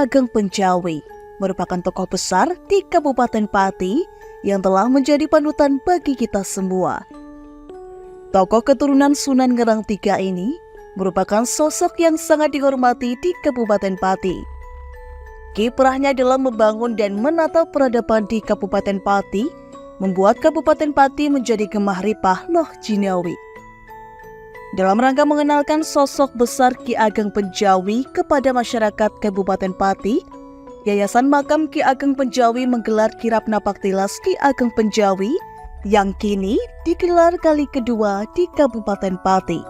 Ageng Penjawi merupakan tokoh besar di Kabupaten Pati yang telah menjadi panutan bagi kita semua. Tokoh keturunan Sunan Ngerang III ini merupakan sosok yang sangat dihormati di Kabupaten Pati. Kiprahnya dalam membangun dan menata peradaban di Kabupaten Pati membuat Kabupaten Pati menjadi gemah ripah loh jinawi. Dalam rangka mengenalkan sosok besar Ki Ageng Penjawi kepada masyarakat Kabupaten Pati, Yayasan Makam Ki Ageng Penjawi menggelar kirap napaktilas Ki Ageng Penjawi yang kini digelar kali kedua di Kabupaten Pati.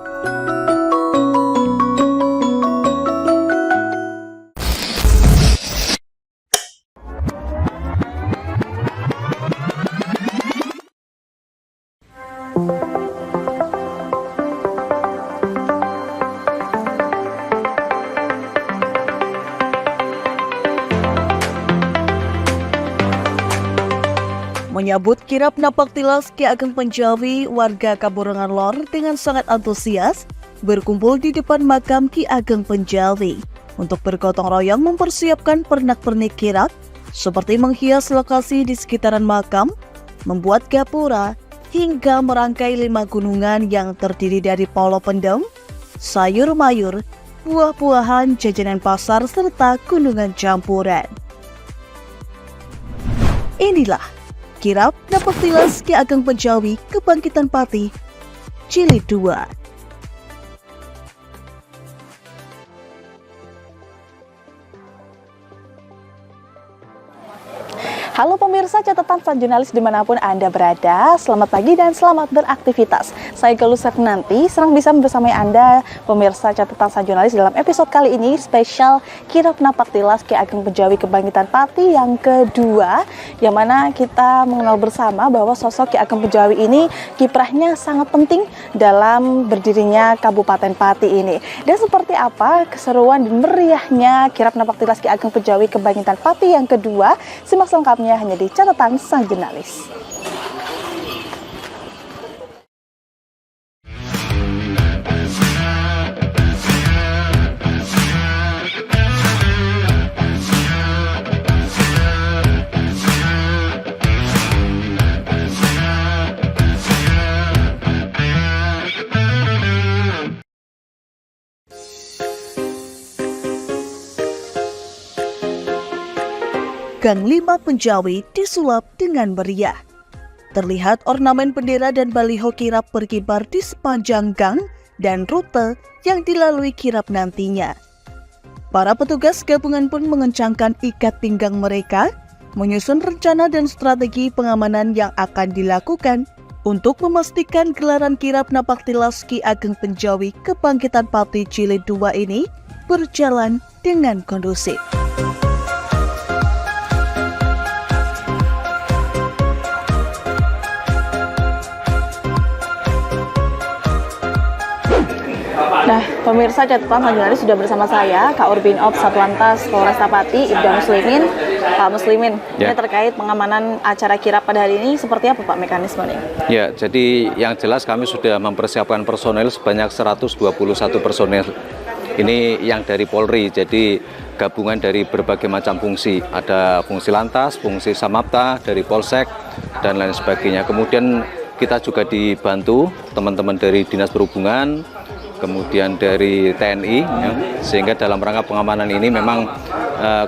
Menyambut kirap napaktilas Ki Ageng Penjawi, warga Kaburangan Lor dengan sangat antusias berkumpul di depan makam Ki Ageng Penjawi untuk bergotong royong mempersiapkan pernak-pernik kirap seperti menghias lokasi di sekitaran makam, membuat gapura, hingga merangkai 5 gunungan yang terdiri dari polo pendem, sayur mayur, buah-buahan, jajanan pasar, serta gunungan campuran. Inilah kirap napaktilas Ki Ageng Penjawi Kebangkitan Pati Jilid 2. Halo pemirsa catatan Sang Jurnalis dimanapun Anda berada, selamat pagi dan selamat beraktivitas. Saya Galuh Sepnanti, senang bisa bersamai Anda pemirsa catatan Sang Jurnalis dalam episode kali ini spesial kirap napaktilas Ki Ageng Penjawi Kebangkitan Pati yang kedua, yang mana kita mengenal bersama bahwa sosok Ki Ageng Penjawi ini kiprahnya sangat penting dalam berdirinya Kabupaten Pati ini. Dan seperti apa keseruan dan meriahnya kirap napaktilas Ki Ageng Penjawi Kebangkitan Pati yang kedua, simak selengkapnya hanya di catatan Sang Jurnalis. Gang 5 Penjawi disulap dengan meriah. Terlihat ornamen bendera dan baliho kirap berkibar di sepanjang gang dan rute yang dilalui kirap nantinya. Para petugas gabungan pun mengencangkan ikat pinggang mereka, menyusun rencana dan strategi pengamanan yang akan dilakukan untuk memastikan gelaran kirap napaktilas Ki Ageng Penjawi Kebangkitan Pati Jilid 2 ini berjalan dengan kondusif. Nah, pemirsa catatan Sang Jurnalis sudah bersama saya, Kak Urbin Op Satlantas Polresta Pati, Ibda Muslimin. Pak Muslimin, ini terkait pengamanan acara kirap pada hari ini, seperti apa Pak mekanismenya? Ya, jadi yang jelas kami sudah mempersiapkan personel sebanyak 121 personel. Ini yang dari Polri, jadi gabungan dari berbagai macam fungsi. Ada fungsi lantas, fungsi samapta, dari Polsek, dan lain sebagainya. Kemudian kita juga dibantu teman-teman dari Dinas Perhubungan, kemudian dari TNI, ya, sehingga dalam rangka pengamanan ini memang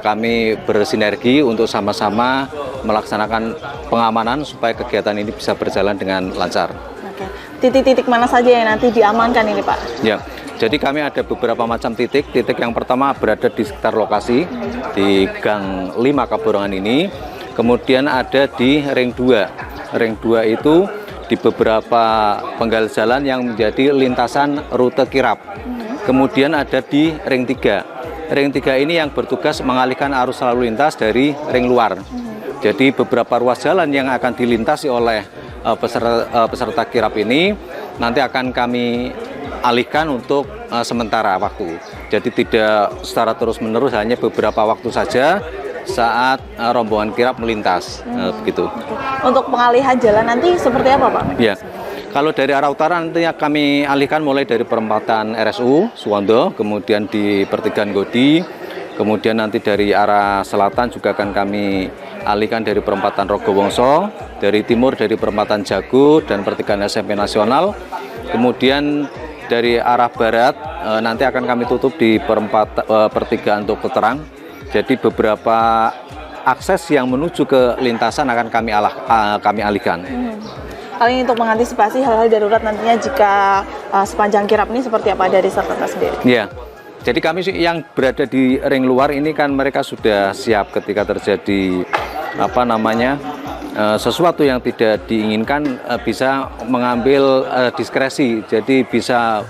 kami bersinergi untuk sama-sama melaksanakan pengamanan supaya kegiatan ini bisa berjalan dengan lancar. Oke. Titik-titik mana saja yang nanti diamankan ini Pak? Ya, jadi kami ada beberapa macam titik. Titik yang pertama berada di sekitar lokasi di Gang 5 Kaburangan ini, kemudian ada di Ring 2. Ring 2 itu di beberapa penggal jalan yang menjadi lintasan rute kirap. Kemudian ada di Ring 3. Ring 3 ini yang bertugas mengalihkan arus lalu lintas dari ring luar. Jadi beberapa ruas jalan yang akan dilintasi oleh peserta kirap ini nanti akan kami alihkan untuk sementara waktu. Jadi tidak secara terus-menerus, hanya beberapa waktu saja saat rombongan kirap melintas, begitu. Untuk pengalihan jalan nanti seperti apa Pak? Ya, kalau dari arah utara nantinya kami alihkan mulai dari perempatan RSU Suwondo, kemudian di pertigaan Godi, Kemudian nanti dari arah selatan juga akan kami alihkan dari perempatan Rogowongso, dari timur dari perempatan Jago dan pertigaan SMP Nasional. Kemudian dari arah barat nanti akan kami tutup di pertigaan Toko Terang. Jadi beberapa akses yang menuju ke lintasan akan kami alihkan. Kali ini untuk mengantisipasi hal-hal darurat nantinya jika sepanjang kirap ini seperti apa dari Satlantas sendiri? Iya. Jadi kami yang berada di ring luar ini kan mereka sudah siap ketika terjadi sesuatu yang tidak diinginkan, bisa mengambil diskresi. Jadi bisa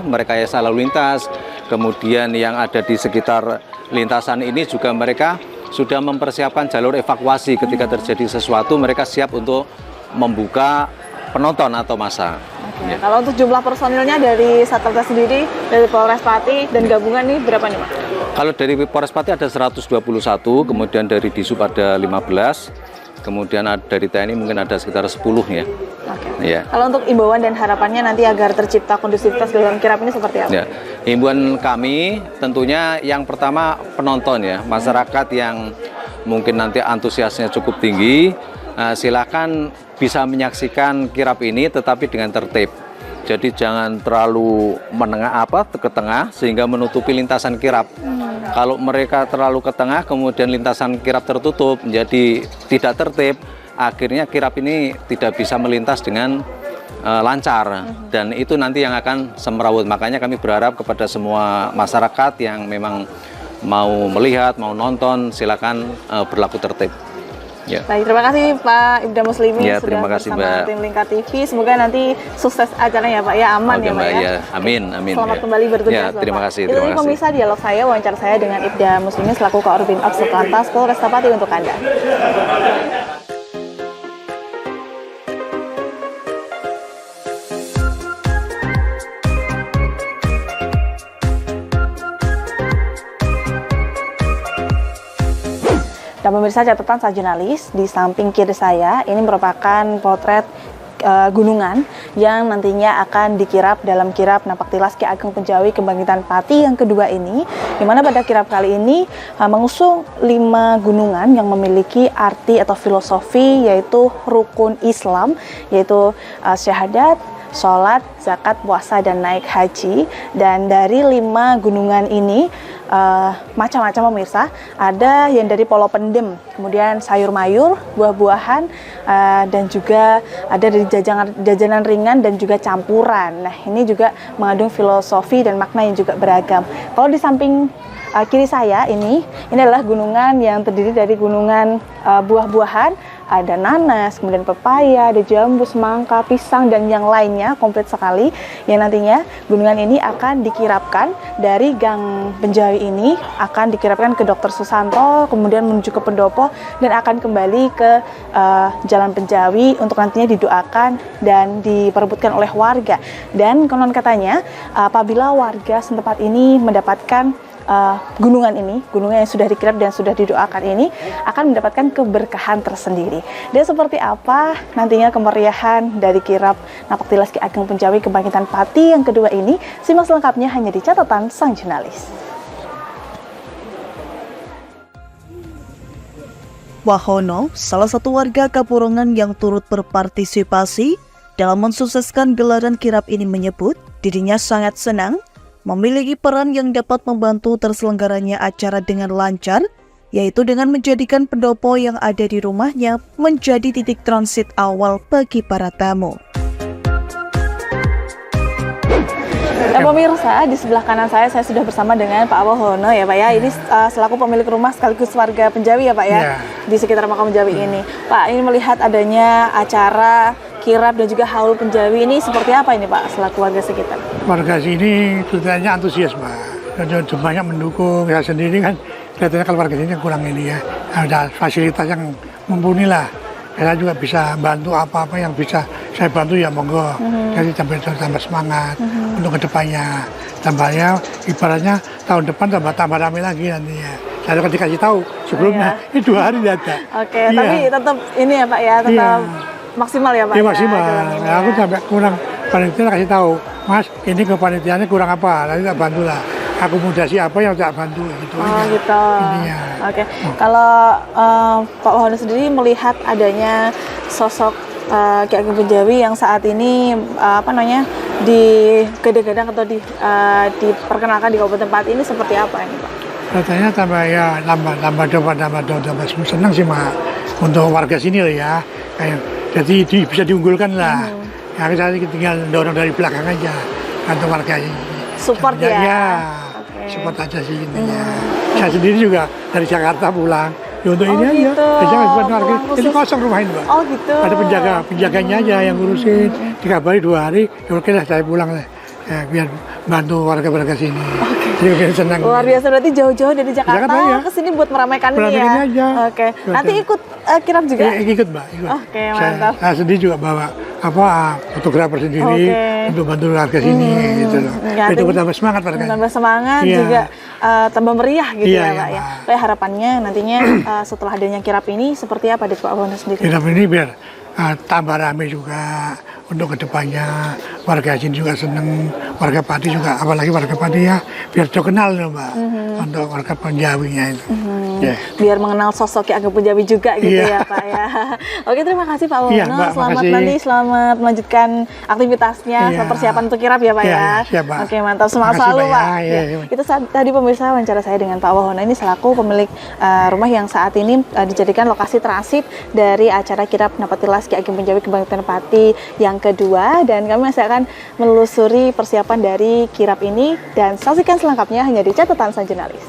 merekayasa lalu lintas. Kemudian yang ada di sekitar lintasan ini juga mereka sudah mempersiapkan jalur evakuasi ketika terjadi sesuatu, mereka siap untuk membuka penonton atau massa. Ya. Kalau untuk jumlah personilnya dari Satlantas sendiri, dari Polres Pati dan gabungan nih berapa nih Pak? Kalau dari Polres Pati ada 121, kemudian dari Disub ada 15, kemudian dari TNI mungkin ada sekitar 10 ya. Oke. Ya. Kalau untuk imbauan dan harapannya nanti agar tercipta kondusivitas dalam kirap ini seperti apa? Ya. Himbauan kami tentunya yang pertama penonton ya, masyarakat yang mungkin nanti antusiasnya cukup tinggi, silakan bisa menyaksikan kirap ini tetapi dengan tertib. Jadi jangan terlalu ke tengah sehingga menutupi lintasan kirap. Kalau mereka terlalu ke tengah kemudian lintasan kirap tertutup menjadi tidak tertib, akhirnya kirap ini tidak bisa melintas dengan lancar dan itu nanti yang akan semrawut. Makanya kami berharap kepada semua masyarakat yang memang mau melihat, mau nonton, silakan berlaku tertib. Ya. Baik, terima kasih Pak Ibda Muslimi ya, sudah kasih, bersama Mbak. tim Lingkar TV. Semoga nanti sukses acaranya ya Pak, ya aman. Oke, ya Pak Mbak, ya. ya. Amin, amin. Selamat ya. kembali bertugas. Ya, terima Bapak. kasih. Itu Terima kasih. pemirsa dialog saya, wawancara saya dengan Ibda Muslimi selaku Koordinator Binab Satlantas Polres Pati untuk Anda. Dan pemirsa, catatan saya jurnalis, di samping kiri saya ini merupakan potret gunungan yang nantinya akan dikirap dalam kirap Napak Tilas Ki Ageng Penjawi Kebangkitan Pati yang kedua ini, di mana pada kirap kali ini mengusung 5 gunungan yang memiliki arti atau filosofi, yaitu rukun Islam, yaitu syahadat, sholat, zakat, puasa, dan naik haji. Dan dari 5 gunungan ini macam-macam pemirsa, ada yang dari Polo Pendem, kemudian sayur mayur, buah-buahan, dan juga ada dari jajanan ringan dan juga campuran. Nah, ini juga mengandung filosofi dan makna yang juga beragam. Kalau di samping kiri saya ini adalah gunungan yang terdiri dari gunungan buah-buahan, ada nanas, kemudian pepaya, ada jambu, semangka, pisang, dan yang lainnya, komplit sekali. Yang nantinya gunungan ini akan dikirapkan dari Gang Penjawi ini, akan dikirapkan ke Dr. Susanto, kemudian menuju ke Pendopo, dan akan kembali ke Jalan Penjawi untuk nantinya didoakan dan diperebutkan oleh warga. Dan konon katanya, apabila warga setempat ini mendapatkan gunungan yang sudah dikirap dan sudah didoakan ini, akan mendapatkan keberkahan tersendiri. Dan seperti apa nantinya kemeriahan dari kirap Napak Tilas Ki Ageng Penjawi Kebangkitan Pati yang kedua ini, simak selengkapnya hanya di catatan sang jurnalis. Wahono, salah satu warga Kapurongan yang turut berpartisipasi dalam mensukseskan gelaran kirap ini, menyebut dirinya sangat senang memiliki peran yang dapat membantu terselenggaranya acara dengan lancar, yaitu dengan menjadikan pendopo yang ada di rumahnya menjadi titik transit awal bagi para tamu. Dan pemirsa, di sebelah kanan saya sudah bersama dengan Pak Wahono ya Pak ya. Ini selaku pemilik rumah sekaligus warga Penjawi ya Pak ya, di sekitar makam Penjawi ini. Pak, ini melihat adanya acara kirap dan juga haul Penjawi ini seperti apa ini Pak selaku warga sekitar? Warga sini kelihatannya antusias Pak, dan banyak mendukung. Saya sendiri kan kelihatannya kalau warga sini kurang ini ya, ada fasilitas yang mumpuni lah. Saya juga bisa bantu apa-apa yang bisa saya bantu ya monggo. Jadi tambah semangat untuk kedepannya. Tambahnya ibaratnya tahun depan tambah ramai lagi nanti ya. Saya akan dikasih tahu sebelumnya, ini 2 hari ada. Oke, tapi tetap ini ya Pak ya, tetap maksimal ya Pak. Iya maksimal. Ya, aku sampai kurang panitia kasih tahu, Mas ini kepanitiaannya kurang apa, nanti tak bantu lah. akomodasi apa yang tak bantu gitu Oh aja. gitu. Intinya. Oke. Kalau Pak Wahono sendiri melihat adanya sosok Ki Ageng Punjawi yang saat ini digadang-gadang atau diperkenalkan di Kabupaten Pati ini seperti apa ini Pak? Rasanya tambah senang sih Mak untuk warga sini loh ya. Jadi bisa diunggulkan lah. Ya saya tinggal dorong dari belakang aja untuk warga ini. Support ya. Ya, Oke. support aja sih intinya. Saya sendiri juga dari Jakarta pulang. Ya untuk ini aja. Gitu. Jangan buat warga. Pulang Ini khusus. kosong rumah ini Pak. Oh gitu. Ada penjaganya aja yang ngurusin. Dikabari 2 hari, ya oke lah saya pulang lah. Ya, biar bantu warga-warga sini. Jadi biar senang. Luar biasa, berarti jauh-jauh dari Jakarta Jakarta, ya. ke sini buat meramaikan ini Meramaikan ya. aja. Oke. Betul. Nanti ikut kirap juga? Ya, ikut Mbak, ikut. Oke, mantap. Saya sendiri juga bawa fotografer sendiri Oke. untuk bantu warga sini gitu loh. Ya, Itu artinya bertambah semangat warga. Tambah semangat Iya. juga tambah meriah gitu Iya, ya iya, Pak ya. Pak. Kayak harapannya nantinya setelah adanya kirap ini seperti apa di Pak Wahono sendiri? Kirap ini biar tambah ramai juga untuk kedepannya, warga sini juga seneng, warga Pati juga, apalagi warga Pati ya biar terkenal loh Mbak, untuk warga Punjawinya itu. Ya. Biar mengenal sosok Ki Ageng Punjawi juga gitu Iya. ya Pak ya. Oke, terima kasih Pak Wahono. Iya, Mbak, Selamat makasih. nanti, selamat melanjutkan aktivitasnya, Iya. persiapan untuk kirap ya Pak Iya, ya. iya, siap, Pak. Oke, mantap, semangat Makasih, selalu Pak, Pak. ya. Iya, Ya. iya. Itu tadi pemirsa wawancara saya dengan Pak Wahono ini selaku pemilik rumah yang saat ini dijadikan lokasi transit dari acara kirap Napatilas Ki Ageng Punjawi Kebangkitan Pati yang kedua, dan kami masih akan menelusuri persiapan dari kirap ini dan saksikan selengkapnya hanya di catatan Sang Jurnalis.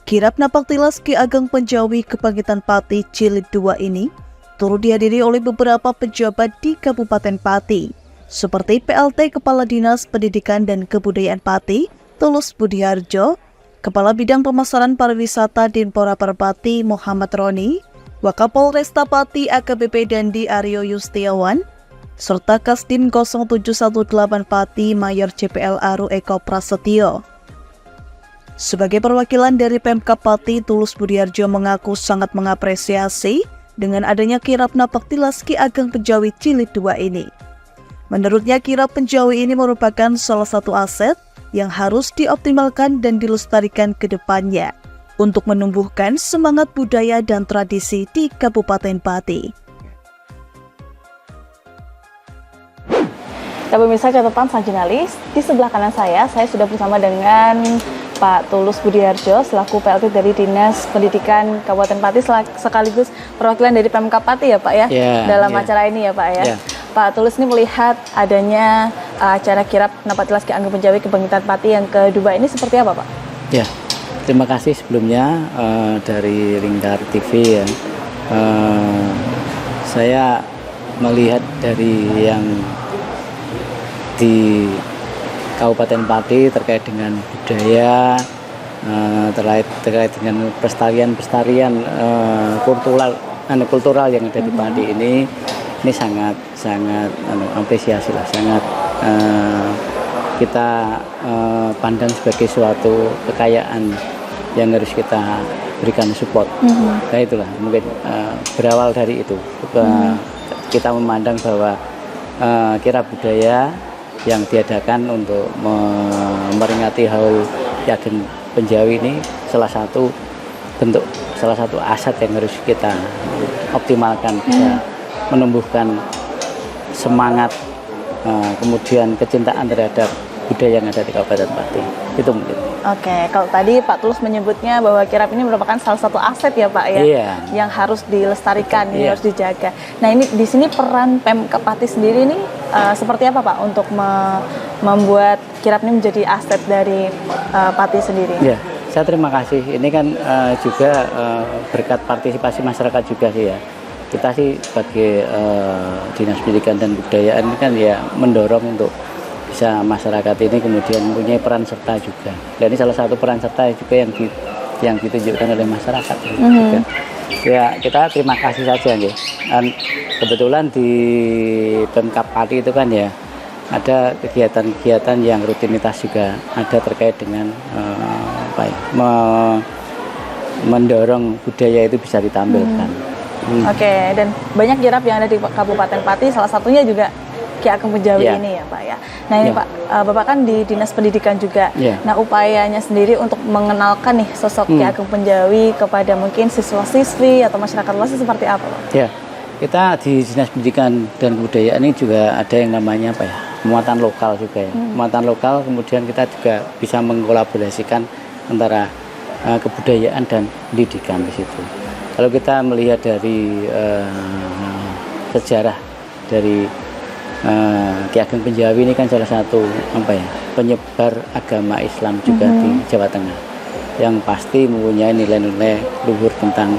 Kirap Napaktilas Ki Ageng Punjawi Kebangkitan Pati Jilid 2 ini turut dihadiri oleh beberapa pejabat di Kabupaten Pati, seperti PLT Kepala Dinas Pendidikan dan Kebudayaan Pati, Tulus Budiharjo, Kepala Bidang Pemasaran Pariwisata Dinpora Perpati Muhammad Roni, Wakapolresta Pati AKBP Dandi Aryo Yustiawan, serta Kasdin 0718 Pati Mayor CPL Aru Eko Prasetyo. Sebagai perwakilan dari Pemkab Pati, Tulus Budiharjo mengaku sangat mengapresiasi dengan adanya kirap Napaktilas Ki Ageng Punjawi Jilid 2 ini. Menurutnya kirap Punjawi ini merupakan salah satu aset yang harus dioptimalkan dan dilestarikan ke depannya untuk menumbuhkan semangat budaya dan tradisi di Kabupaten Pati. Ya pemirsa catatan Sang Jurnalis, di sebelah kanan saya sudah bersama dengan Pak Tulus Budiharjo selaku PLT dari Dinas Pendidikan Kabupaten Pati sekaligus perwakilan dari Pemkab Pati ya Pak ya, dalam acara ini ya Pak ya. Pak Tulus ini melihat adanya acara kirap Napatilas Ki Ageng Punjawi Kebangkitan Pati yang kedua ini seperti apa Pak? Ya, terima kasih sebelumnya dari Lingkar TV ya. Saya melihat dari yang di Kabupaten Pati terkait dengan budaya, terkait dengan pelestarian kultural yang ada di Pati ini sangat apresiasi lah, sangat kita pandang sebagai suatu kekayaan yang harus kita berikan support. Nah itulah mungkin berawal dari itu kita memandang bahwa kirap budaya yang diadakan untuk memperingati Haul Ki Ageng Punjawi ini salah satu aset yang harus kita optimalkan, bisa menumbuhkan semangat kemudian kecintaan terhadap budaya yang ada di Kabupaten Pati. Itu mungkin. Oke, kalau tadi Pak Tulus menyebutnya bahwa kirap ini merupakan salah satu aset ya Pak ya, yang harus dilestarikan, yang harus dijaga. Nah ini di sini peran Pemkab Pati sendiri ini seperti apa Pak untuk membuat kirap ini menjadi aset dari Pati sendiri? Ya, saya terima kasih. Ini kan juga berkat partisipasi masyarakat juga sih ya. Kita sih sebagai Dinas Pendidikan dan Kebudayaan ini kan ya mendorong untuk bisa masyarakat ini kemudian mempunyai peran serta juga. Dan ini salah satu peran serta juga yang ditunjukkan oleh masyarakat. Juga. Ya kita terima kasih saja nih. Dan kebetulan di Pemkab Pati itu kan ya ada kegiatan-kegiatan yang rutinitas juga ada terkait dengan mendorong budaya itu bisa ditampilkan. Oke, dan banyak kirap yang ada di Kabupaten Pati, salah satunya juga Ki Ageng Penjawi Iya. ini ya Pak ya. Nah ini Iya. Pak, Bapak kan di Dinas Pendidikan juga. Iya. Nah upayanya sendiri untuk mengenalkan nih sosok Ki Ageng Penjawi kepada mungkin siswa-siswi atau masyarakat luas seperti apa Pak? Ya, kita di Dinas Pendidikan dan Kebudayaan ini juga ada yang namanya apa ya, muatan lokal juga ya. Muatan lokal, kemudian kita juga bisa mengkolaborasikan antara kebudayaan dan pendidikan di situ. Kalau kita melihat dari sejarah dari Ki Ageng Penjawi ini kan salah satu apa ya, penyebar agama Islam juga di Jawa Tengah, yang pasti mempunyai nilai-nilai luhur tentang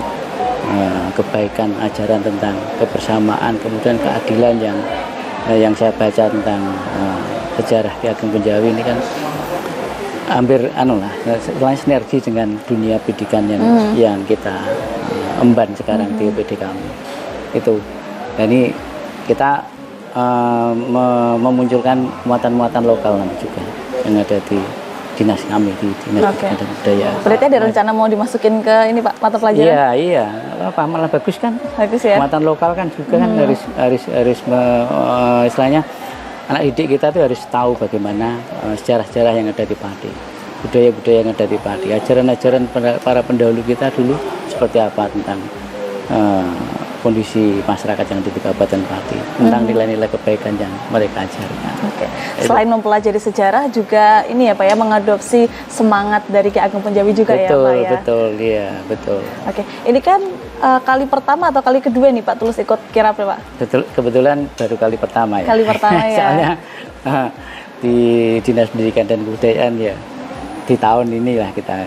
kebaikan, ajaran tentang kebersamaan, kemudian keadilan yang saya baca tentang sejarah Ki Ageng Penjawi ini kan hampir selain sinergi dengan dunia pendidikan yang kita emban sekarang di UPD kami itu. Dan ini kita memunculkan muatan-muatan lokal juga yang ada di dinas kami, di Dinas Pendidikan dan Kebudayaan. Berarti ada rencana mau dimasukin ke ini Pak, mata pelajaran? Iya, apa malah bagus kan? Bagus ya. Muatan lokal kan juga kan harus istilahnya anak didik kita tuh harus tahu bagaimana sejarah-sejarah yang ada di Pati, budaya-budaya yang ada di Pati, ajaran-ajaran para pendahulu kita dulu seperti apa tentang kondisi masyarakat yang ada di Kabupaten Pati, tentang nilai-nilai kebaikan yang mereka ajarkan. Oke. Selain mempelajari sejarah juga ini ya Pak ya, mengadopsi semangat dari Ki Ageng Penjawi juga ya Pak ya. Betul. Oke. Ini kan kali pertama atau kali kedua nih Pak Tulus ikut kirap ya Pak? Betul, kebetulan baru kali pertama ya. Kali pertama ya. Soalnya di Dinas Pendidikan dan Kebudayaan ya di tahun inilah kita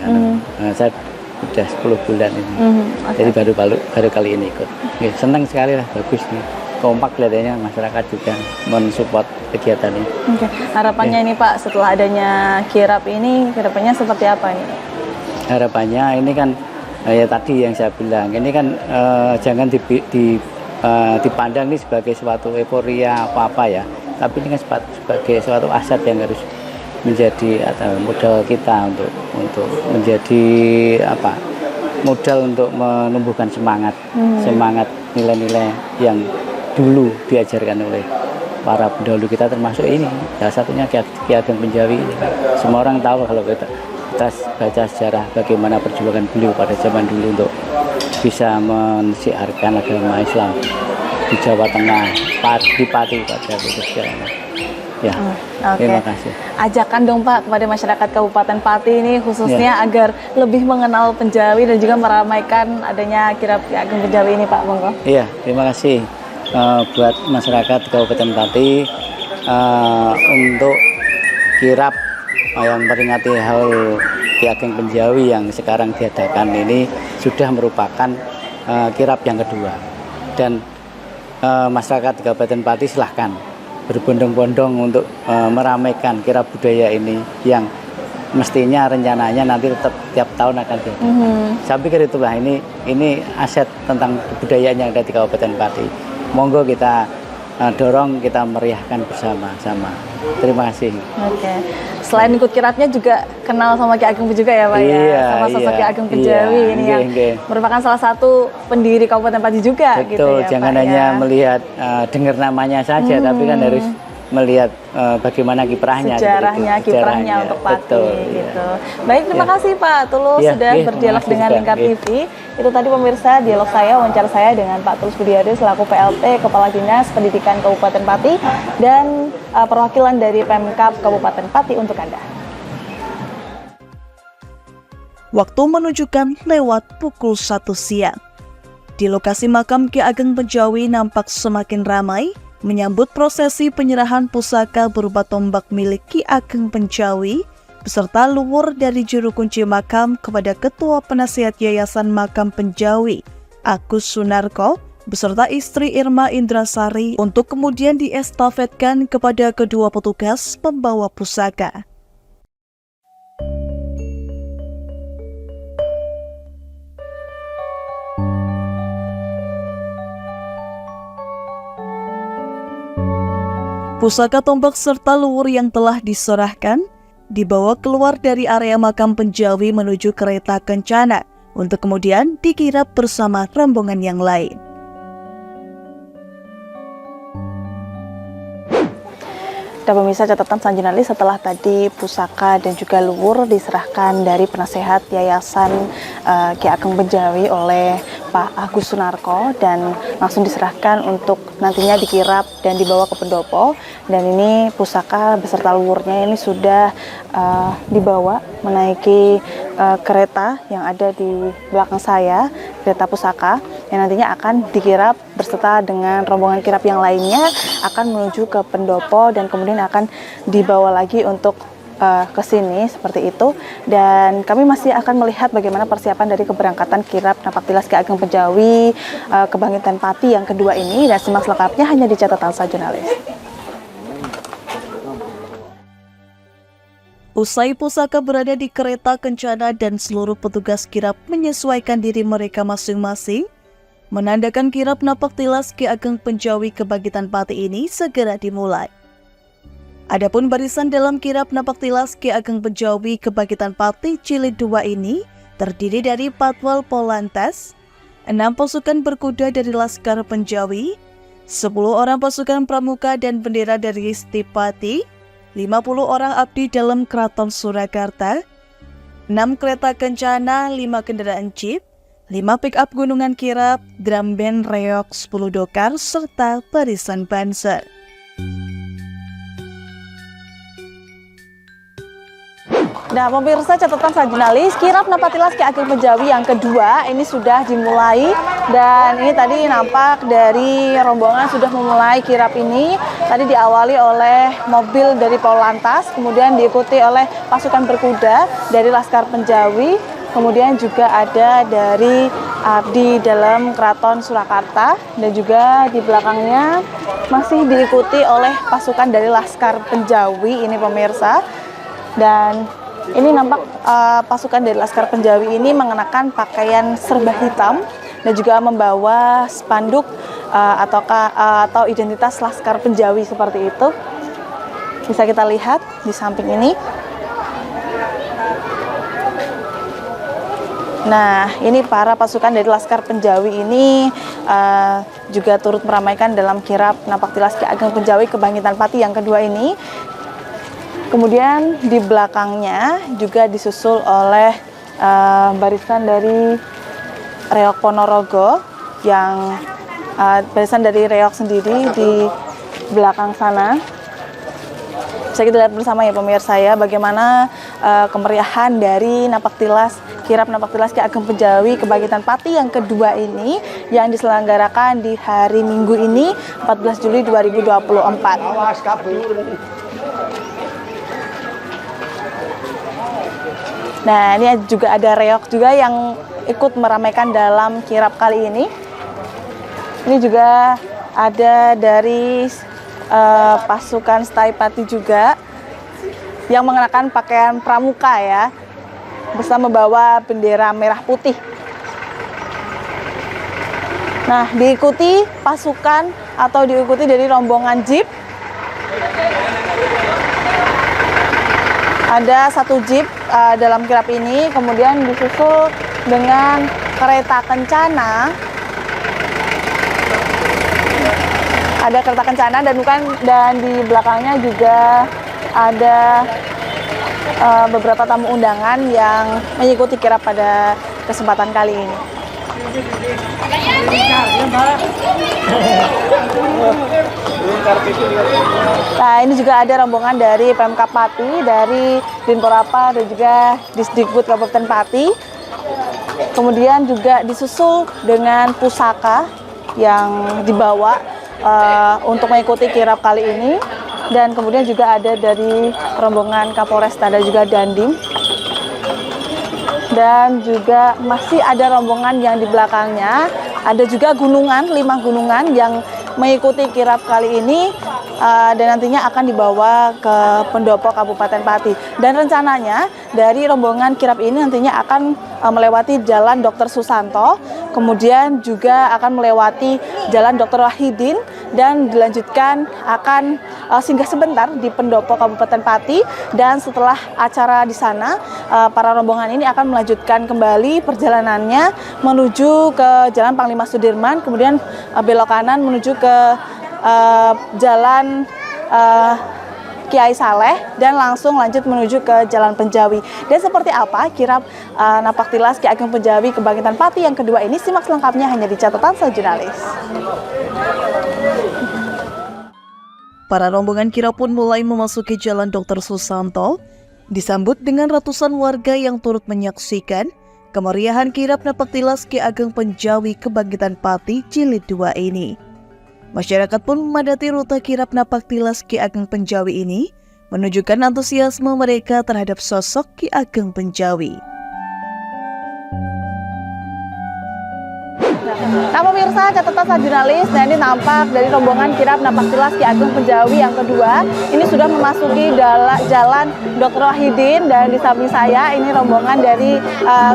saya sudah 10 bulan ini. Jadi baru kali ini ikut. Ya, senang sekali lah, bagus nih. Kompak kelihatannya, masyarakat juga mensupport kegiatan ini. Oke. Harapannya ini Pak setelah adanya kirap ini, kedepannya seperti apa ini? Harapannya ini kan ya tadi yang saya bilang, ini kan jangan dipandang ini sebagai suatu euforia apa-apa ya, tapi ini kan sebagai suatu aset yang harus menjadi modal kita untuk menjadi modal untuk menumbuhkan semangat nilai-nilai yang dulu diajarkan oleh para pendahulu kita, termasuk ini salah satunya Ki Ageng Penjawi ini. Semua orang tahu kalau kita baca sejarah bagaimana perjuangan beliau pada zaman dulu untuk bisa mensiarkan agama Islam di Jawa Tengah, di Pati pada sejarahnya. Ya, terima kasih. Ajakan dong Pak kepada masyarakat Kabupaten Pati ini khususnya agar lebih mengenal Penjawi dan juga meramaikan adanya kirap Ki Ageng Penjawi ini Pak, monggo. Iya, terima kasih buat masyarakat Kabupaten Pati untuk kirap yang memperingati haul Ki Ageng Penjawi yang sekarang diadakan ini sudah merupakan kirap yang kedua, dan masyarakat Kabupaten Pati silahkan berbondong-bondong untuk meramaikan kirap budaya ini yang mestinya rencananya nanti tetap tiap tahun akan diadakan. Saya pikir itulah ini aset tentang kebudayaan yang ada di Kabupaten Pati. Monggo kita dorong, kita meriahkan bersama-sama. Terima kasih. Oke. Selain ikut kirapnya juga kenal sama Ki Ageng juga ya Pak ya, sama sosok Ki Ageng Penjawi ini yang merupakan salah satu pendiri Kabupaten Pati juga. Betul, gitu ya, jangan Pak, hanya ya. melihat dengar namanya saja, tapi kan harus melihat bagaimana kiprahnya, kiprahnya untuk Pati. Betul, gitu. Baik, terima kasih Pak Tulus sudah berdialog dengan Lingkar TV. Itu tadi pemirsa dialog saya, wawancara saya dengan Pak Tulus Budiade selaku PLT Kepala Dinas Pendidikan Kabupaten Pati dan perwakilan dari Pemkab Kabupaten Pati untuk Anda. Waktu menunjukkan lewat pukul 1 siang. Di lokasi makam Ki Ageng Penjawi nampak semakin ramai menyambut prosesi penyerahan pusaka berupa tombak milik Ki Ageng Penjawi beserta luhur dari juru kunci makam kepada Ketua Penasihat Yayasan Makam Penjawi, Agus Sunarko, beserta istri Irma Indrasari untuk kemudian diestafetkan kepada kedua petugas pembawa pusaka. Pusaka tombak serta luhur yang telah diserahkan dibawa keluar dari area makam Penjawi menuju kereta kencana untuk kemudian dikirap bersama rombongan yang lain. Dan pemirsa catatan sang jurnalis, setelah tadi pusaka dan juga luwur diserahkan dari penasehat Yayasan Ki Ageng Penjawi oleh Pak Agus Sunarko dan langsung diserahkan untuk nantinya dikirap dan dibawa ke pendopo. Dan ini pusaka beserta luwurnya ini sudah dibawa menaiki kereta yang ada di belakang saya, kereta pusaka, yang nantinya akan dikirap berserta dengan rombongan kirap yang lainnya akan menuju ke pendopo dan kemudian akan dibawa lagi untuk ke sini seperti itu. Dan kami masih akan melihat bagaimana persiapan dari keberangkatan kirap Napaktilas Ki Ageng Penjawi Kebangkitan Pati yang kedua ini, dan simak selengkapnya hanya di catatan sang jurnalis. Usai pusaka berada di kereta kencana dan seluruh petugas kirap menyesuaikan diri mereka masing-masing, menandakan kirap Napaktilas Ki Ageng Penjawi Kebangkitan Pati ini segera dimulai. Adapun barisan dalam kirap Napaktilas Ki Ageng Penjawi Kebangkitan Pati Jilid 2 ini terdiri dari Patwal Polantas, 6 pasukan berkuda dari Laskar Penjawi, 10 orang pasukan pramuka dan bendera dari Stipati, 50 orang abdi dalam Keraton Surakarta, 6 kereta kencana, 5 kendaraan jeep, 5 pick-up gunungan kirap, drum band reok 10 dokar, serta barisan banser. Nah, pemirsa catatan sang jurnalis, kirap Napaktilas Ki Ageng Penjawi yang kedua ini sudah dimulai, dan ini tadi nampak dari rombongan sudah memulai kirap ini. Tadi diawali oleh mobil dari Polantas, kemudian diikuti oleh pasukan berkuda dari Laskar Penjawi, kemudian juga ada dari abdi dalam Keraton Surakarta, dan juga di belakangnya masih diikuti oleh pasukan dari Laskar Penjawi ini pemirsa. Dan ini nampak pasukan dari Laskar Penjawi ini mengenakan pakaian serba hitam dan juga membawa spanduk atau identitas Laskar Penjawi seperti itu. Bisa kita lihat di samping ini. Nah, ini para pasukan dari Laskar Penjawi ini juga turut meramaikan dalam kirap Napaktilas Ki Ageng Penjawi Kebangkitan Pati yang kedua ini. Kemudian di belakangnya juga disusul oleh barisan dari Reok Ponorogo, yang barisan dari Reok sendiri di belakang sana. Bisa kita lihat bersama ya pemirsa ya, bagaimana kemeriahan dari kirap Napaktilas Ki Ageng Penjawi Kebangkitan Pati yang kedua ini yang diselenggarakan di hari Minggu ini 14 Juli 2024. Nah, ini juga ada reok juga yang ikut meramaikan dalam kirap kali ini. Ini juga ada dari pasukan Stipati juga yang mengenakan pakaian pramuka ya, bersama membawa bendera merah putih. Nah, diikuti pasukan atau diikuti dari rombongan jeep. Ada satu jeep dalam kirap ini, kemudian disusul dengan kereta kencana. Ada kereta kencana dan di belakangnya juga ada beberapa tamu undangan yang mengikuti kirap pada kesempatan kali ini. Nah, ini juga ada rombongan dari Pemkab Pati, dari Dinporapa dan juga Disdikbud Kabupaten Pati. Kemudian juga disusul dengan pusaka yang dibawa untuk mengikuti kirap kali ini. Dan kemudian juga ada dari rombongan Kapolresta dan juga Dandim. Dan juga masih ada rombongan yang di belakangnya, ada juga gunungan, 5 gunungan yang mengikuti kirap kali ini dan nantinya akan dibawa ke pendopo Kabupaten Pati. Dan rencananya dari rombongan kirap ini nantinya akan melewati Jalan Dr. Susanto, kemudian juga akan melewati Jalan Dr. Wahidin, dan dilanjutkan akan singgah sebentar di pendopo Kabupaten Pati. Dan setelah acara di sana, para rombongan ini akan melanjutkan kembali perjalanannya menuju ke Jalan Panglima Sudirman, kemudian belok kanan menuju ke Jalan Kiai Saleh dan langsung lanjut menuju ke Jalan Penjawi. Dan seperti apa kirap Napaktilas Ki Ageng Penjawi Kebangkitan Pati yang kedua ini, simak selengkapnya hanya di catatan Sajurnalis. Para rombongan kirap pun mulai memasuki Jalan Dr. Susanto, disambut dengan ratusan warga yang turut menyaksikan kemeriahan kirap Napaktilas Ki Ageng Penjawi Kebangkitan Pati Jilid 2 ini. Masyarakat pun memadati rute kirap Napaktilas Ki Ageng Penjawi ini, menunjukkan antusiasme mereka terhadap sosok Ki Ageng Penjawi. Nah pemirsa, catatan Sajurnalis, nah ini nampak dari rombongan kirap Napaktilas Ki Ageng Penjawi yang kedua ini sudah memasuki Jalan Dr. Wahidin, dan di samping saya ini rombongan dari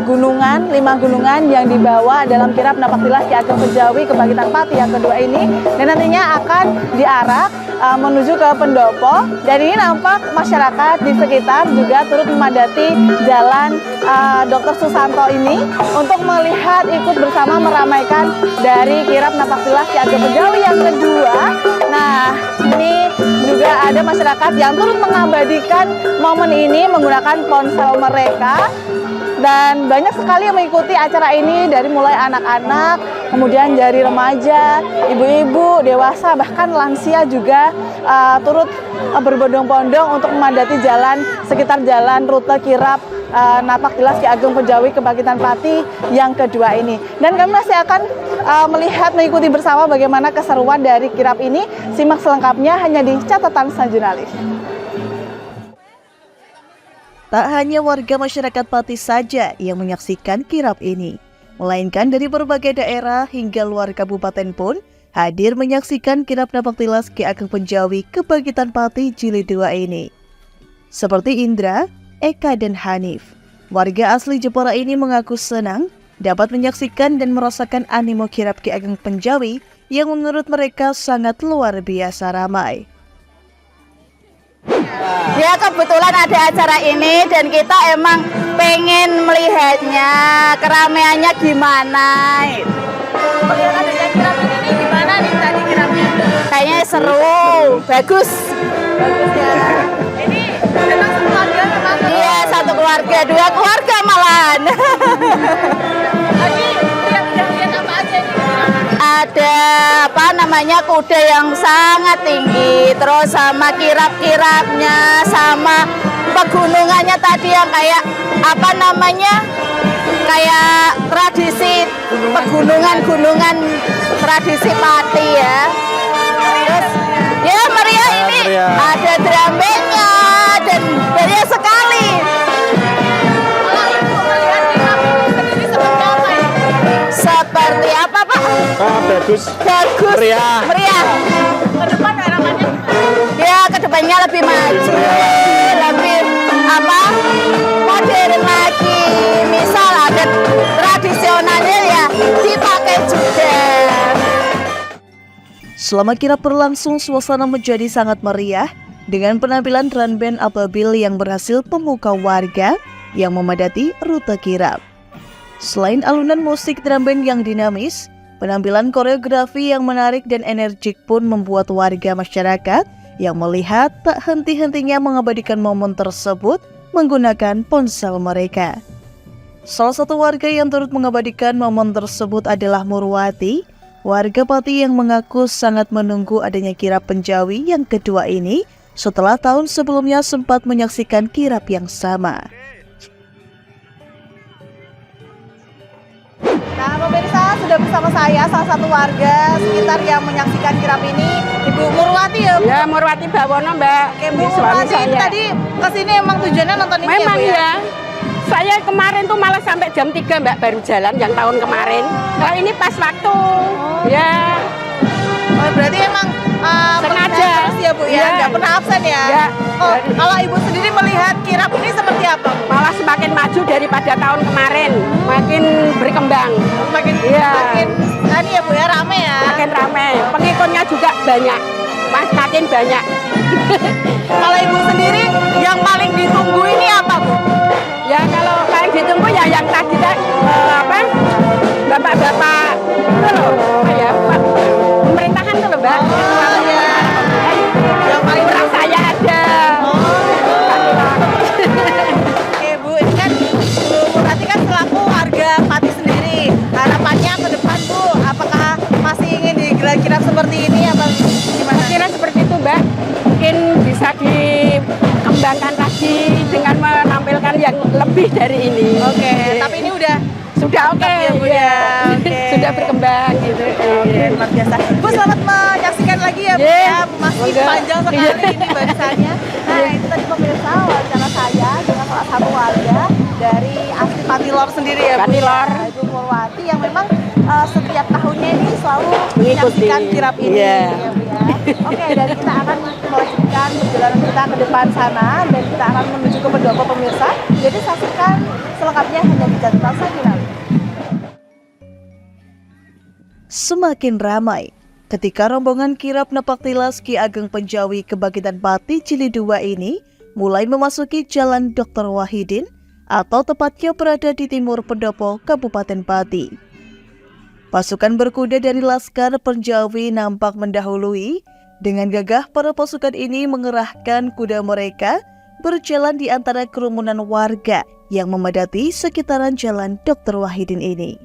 gunungan, 5 gunungan yang dibawa dalam kirap Napaktilas Ki Ageng Penjawi Kebangkitan Pati yang kedua ini, dan nantinya akan diarak menuju ke pendopo. Dan ini nampak masyarakat di sekitar juga turut memadati Jalan Dr. Susanto ini untuk melihat, ikut bersama meramaikan dari kirap Napaktilas Ki Ageng Penjawi yang kedua. Nah, ini juga ada masyarakat yang turut mengabadikan momen ini menggunakan ponsel mereka. Dan banyak sekali yang mengikuti acara ini, dari mulai anak-anak, kemudian dari remaja, ibu-ibu, dewasa, bahkan lansia juga turut berbondong-bondong untuk memadati jalan, sekitar jalan rute kirap Napaktilas Ki Ageng Penjawi Kebangkitan Pati yang kedua ini. Dan kami masih akan melihat, mengikuti bersama bagaimana keseruan dari kirap ini. Simak selengkapnya hanya di catatan Sajurnalis. Tak hanya warga masyarakat Pati saja yang menyaksikan kirap ini, melainkan dari berbagai daerah hingga luar kabupaten pun hadir menyaksikan kirap Napaktilas Ki Ageng Penjawi Kebangkitan Pati Jilid 2 ini. Seperti Indra, Eka, dan Hanif, warga asli Jepara ini mengaku senang dapat menyaksikan dan merasakan animo kirap Ki Ageng Penjawi yang menurut mereka sangat luar biasa ramai. Ya, kebetulan ada acara ini dan kita emang pengen melihatnya, keramaiannya gimana. Melihat adanya kirap ini gimana nih tadi kirapnya? Kayaknya seru, bagus. Bagus ya. Ini senang sekeluarga memang. Iya, satu keluarga, 2 keluarga malahan. Tadi lihat apa aja nih? Ada kuda yang sangat tinggi, terus sama kirap-kirapnya, sama pegunungannya tadi yang kayak kayak tradisi pegunungan tradisi Pati ya. Terus ya meriah ini, ada drum bandnya dan meriah sekali. Seperti apa Pak? Bagus. Meriah. Ke depan harapannya? Ya, kedepannya lebih maju, lebih modern lagi. Misal ada tradisionalnya ya dipakai juga. Selama kirap berlangsung, suasana menjadi sangat meriah dengan penampilan drum band Ababil yang berhasil memukau warga yang memadati rute kirap. Selain alunan musik drum band yang dinamis, penampilan koreografi yang menarik dan energik pun membuat warga masyarakat yang melihat tak henti-hentinya mengabadikan momen tersebut menggunakan ponsel mereka. Salah satu warga yang turut mengabadikan momen tersebut adalah Murwati, warga Pati yang mengaku sangat menunggu adanya kirap Penjawi yang kedua ini setelah tahun sebelumnya sempat menyaksikan kirap yang sama. Nah, pemirsa, sudah bersama saya salah satu warga sekitar yang menyaksikan kirap ini, Ibu Murwati ya, Bu? Ya, Murwati Bawono, Mbak. Oke, Bu Murwati, tadi kesini emang tujuannya nonton ini Memang ya, Bu? ya. Saya kemarin tuh malah sampai jam 3, Mbak, baru jalan yang tahun kemarin. Kalau ini pas waktu. Ya. Oh, berarti emang sengaja terus ya, Bu ya? Ya. Nggak pernah absen ya? Ya. Oh, kalau Ibu sendiri melihat kirap ini seperti apa, Bu? Malah semakin maju daripada tahun kemarin. Makin berkembang. Makin ini ya, Bu ya, rame ya? Makin ramai. Pengikutnya juga banyak. Makin banyak. Kalau Ibu sendiri yang paling ditunggu ini apa, Bu? Ya, kalau paling ditunggu ya yang tadi bapak-bapak itu loh, pemerintahan tuh loh, Mbak. Oh, ya. Yang paling saya ada. digelar kirap seperti ini apa gimana? Kira seperti itu Mbak, mungkin bisa dikembangkan lagi dengan menampilkan yang lebih dari ini. Oke, tapi ini udah Sudah oke, ya, Bu, ya. ya. Oke. Sudah berkembang gitu. Oke, luar biasa. Bu, selamat menyaksikan lagi ya, Bu. Iya. Ya, masih Semoga. panjang sekali ini barisannya. Nah, itu tadi pemirsa wawancara saya dengan salah satu warga dari asli Patilor sendiri ya, Bu. Patilor. Ya, Ibu Purwati yang memang setiap tahunnya ini selalu Mengikuti. menyaksikan kirap ini. Iya. Ya, Bu, ya. Oke, dan kita akan melanjutkan perjalanan kita ke depan sana dan kita akan menuju ke pendopo pemirsa. Jadi saksikan selengkapnya hanya di catatan Sajunalis. Semakin ramai ketika rombongan kirap Napaktilas Ki Ageng Penjawi Kebangkitan Pati Jili 2 ini mulai memasuki Jalan Dr. Wahidin atau tepatnya berada di timur pendopo Kabupaten Pati. Pasukan berkuda dari Laskar Penjawi nampak mendahului. Dengan gagah para pasukan ini mengerahkan kuda mereka berjalan di antara kerumunan warga yang memadati sekitaran Jalan Dr. Wahidin ini.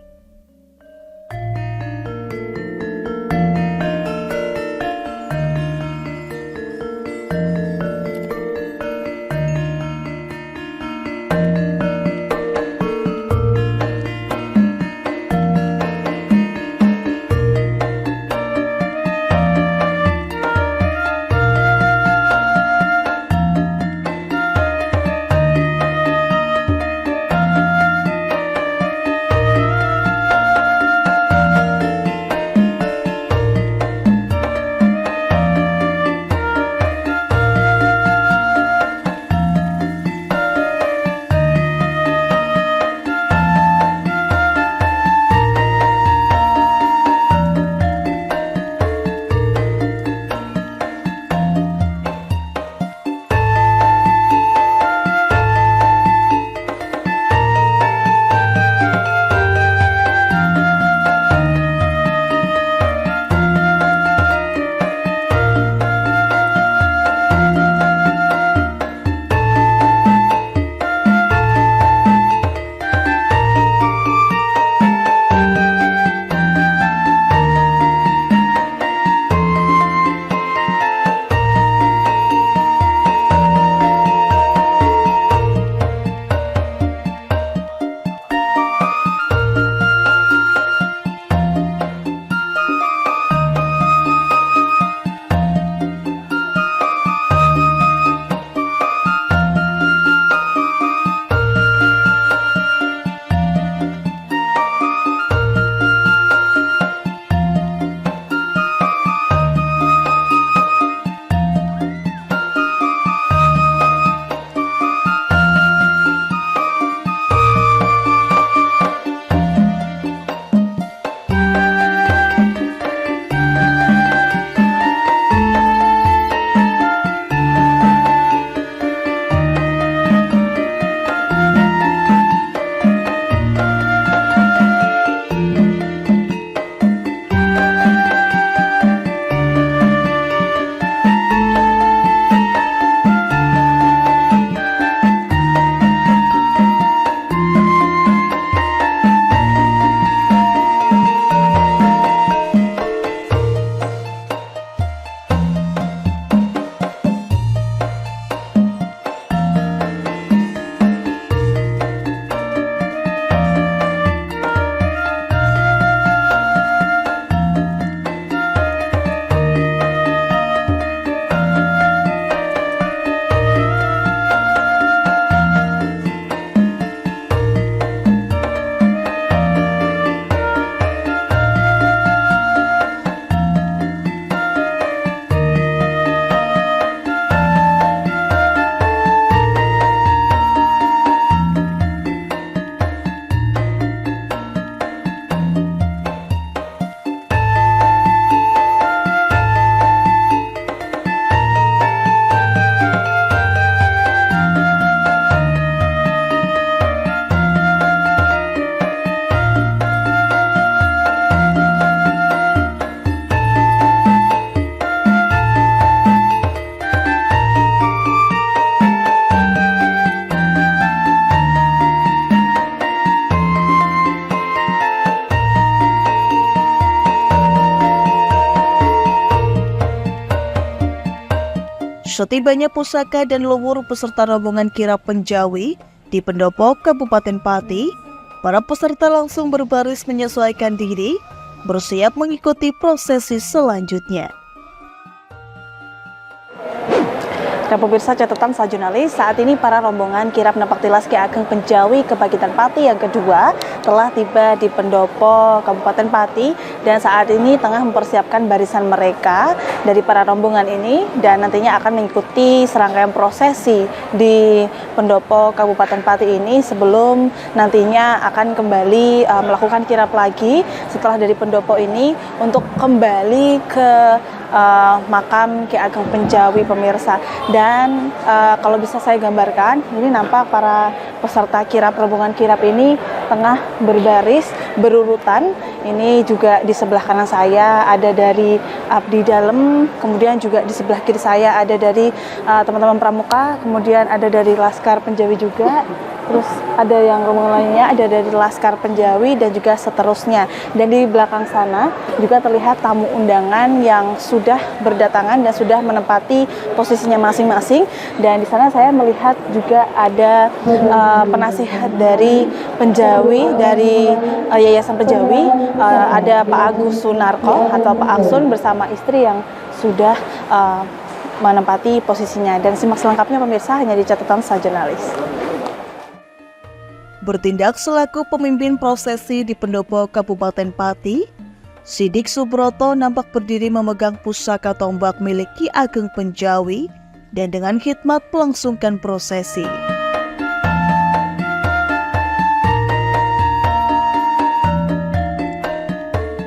Setibanya pusaka dan luhur peserta rombongan kirap Penjawi di pendopo Kabupaten Pati, para peserta langsung berbaris menyesuaikan diri, bersiap mengikuti prosesi selanjutnya. Dan pemirsa catatan jurnalis, saat ini para rombongan kirap Napaktilas Ki Ageng Penjawi Kebangkitan Pati yang kedua telah tiba di pendopo Kabupaten Pati dan saat ini tengah mempersiapkan barisan mereka dari para rombongan ini dan nantinya akan mengikuti serangkaian prosesi di pendopo Kabupaten Pati ini sebelum nantinya akan kembali melakukan kirap lagi setelah dari pendopo ini untuk kembali ke makam Ki Ageng Penjawi pemirsa. Dan kalau bisa saya gambarkan, ini nampak para peserta kirap, rombongan kirap ini tengah berbaris berurutan. Ini juga di sebelah kanan saya ada dari abdi dalam, kemudian juga di sebelah kiri saya ada dari teman-teman pramuka, kemudian ada dari Laskar Penjawi juga. Terus ada yang rombongan lainnya, ada dari Laskar Penjawi dan juga seterusnya. Dan di belakang sana juga terlihat tamu undangan yang sudah berdatangan dan sudah menempati posisinya masing-masing. Dan di sana saya melihat juga ada penasihat dari Penjawi, dari Yayasan Penjawi, ada Pak Agus Sunarko atau Pak Aksun bersama istri yang sudah menempati posisinya. Dan simak selengkapnya pemirsa hanya di catatan jurnalis. Bertindak selaku pemimpin prosesi di pendopo Kabupaten Pati, Sidik Subroto nampak berdiri memegang pusaka tombak milik Ki Ageng Penjawi dan dengan khidmat melangsungkan prosesi.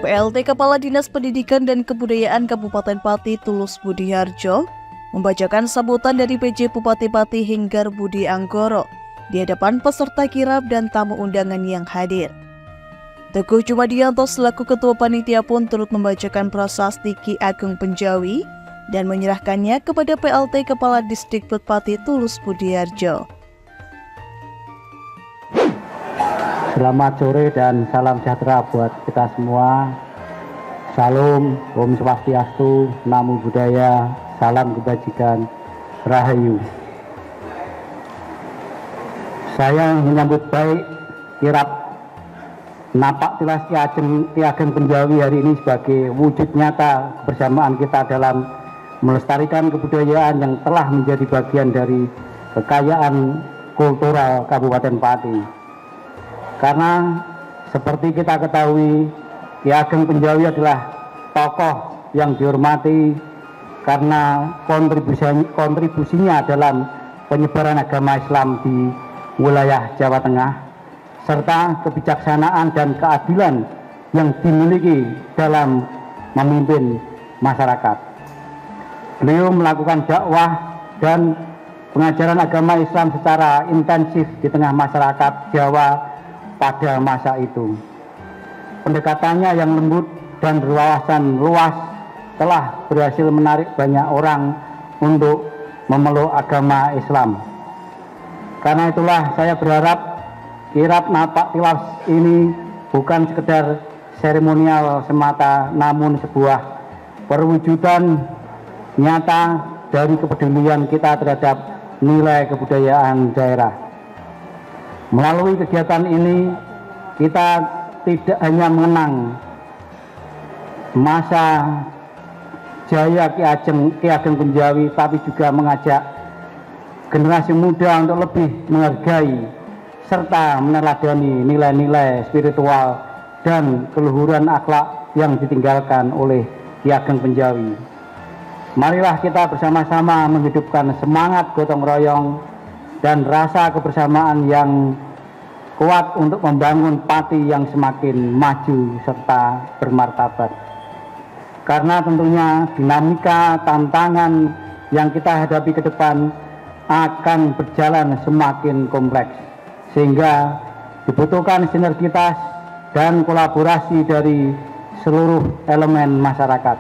PLT Kepala Dinas Pendidikan dan Kebudayaan Kabupaten Pati Tulus Budiharjo membacakan sambutan dari PJ Bupati Pati Hinggar Budi Anggoro di hadapan peserta kirap dan tamu undangan yang hadir. Teguh Jumadianto selaku Ketua Panitia pun turut membacakan prasasti Ki Ageng Penjawi dan menyerahkannya kepada PLT Kepala Distrik Pati Tulus Budiharjo. Selamat sore dan salam sejahtera buat kita semua. Salam, Om Swastiastu, Namo Buddhaya, salam kebajikan, Rahayu. Saya menyambut baik kirap Napaktilas Ki Ageng Penjawi hari ini sebagai wujud nyata kebersamaan kita dalam melestarikan kebudayaan yang telah menjadi bagian dari kekayaan kultural Kabupaten Pati. Karena seperti kita ketahui, Ki Ageng Penjawi adalah tokoh yang dihormati karena kontribusinya dalam penyebaran agama Islam di wilayah Jawa Tengah, serta kebijaksanaan dan keadilan yang dimiliki dalam memimpin masyarakat. Beliau melakukan dakwah dan pengajaran agama Islam secara intensif di tengah masyarakat Jawa pada masa itu. Pendekatannya yang lembut dan berwawasan luas telah berhasil menarik banyak orang untuk memeluk agama Islam. Karena itulah saya berharap kirap Napaktilas ini bukan sekedar seremonial semata, namun sebuah perwujudan nyata dari kepedulian kita terhadap nilai kebudayaan daerah. Melalui kegiatan ini kita tidak hanya mengenang masa jaya Ki Ageng Penjawi, tapi juga mengajak generasi muda untuk lebih menghargai serta meneladani nilai-nilai spiritual dan keluhuran akhlak yang ditinggalkan oleh Ki Ageng Penjawi. Marilah kita bersama-sama menghidupkan semangat gotong royong dan rasa kebersamaan yang kuat untuk membangun Pati yang semakin maju serta bermartabat. Karena tentunya dinamika tantangan yang kita hadapi ke depan akan berjalan semakin kompleks, sehingga dibutuhkan sinergitas dan kolaborasi dari seluruh elemen masyarakat.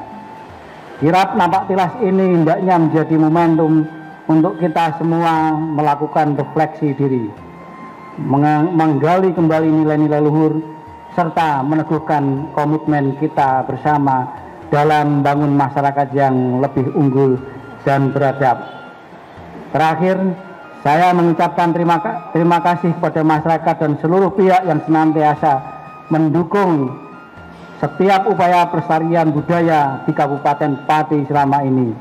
Kirap Napaktilas ini hendaknya menjadi momentum untuk kita semua melakukan refleksi diri, menggali kembali nilai-nilai luhur, serta meneguhkan komitmen kita bersama dalam membangun masyarakat yang lebih unggul, dan beradab. Terakhir, saya mengucapkan terima kasih kepada masyarakat dan seluruh pihak yang senantiasa mendukung setiap upaya pelestarian budaya di Kabupaten Pati selama ini.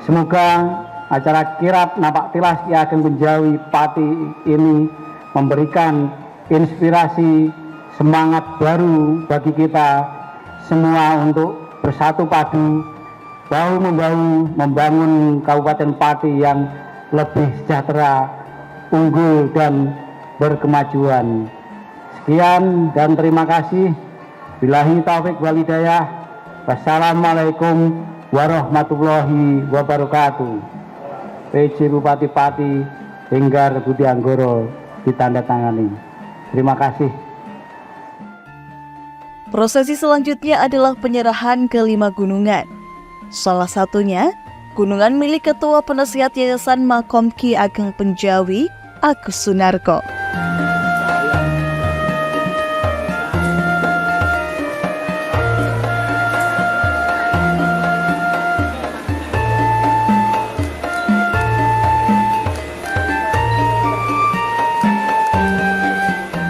Semoga acara kirap Napak Tilas Ki Ageng Penjawi Pati ini memberikan inspirasi semangat baru bagi kita semua untuk bersatu padu, bahu-membahu membangun Kabupaten Pati yang lebih sejahtera, unggul, dan berkemajuan. Sekian dan terima kasih. Billahi taufik wal hidayah. Wassalamualaikum warahmatullahi wabarakatuh. PJ Bupati Pati Henggar Budi Anggoro ditandatangani. Terima kasih. Prosesi selanjutnya adalah penyerahan ke 5 gunungan. Salah satunya, gunungan milik Ketua Penasihat Yayasan Makom Ki Ageng Penjawi, Agus Sunarko.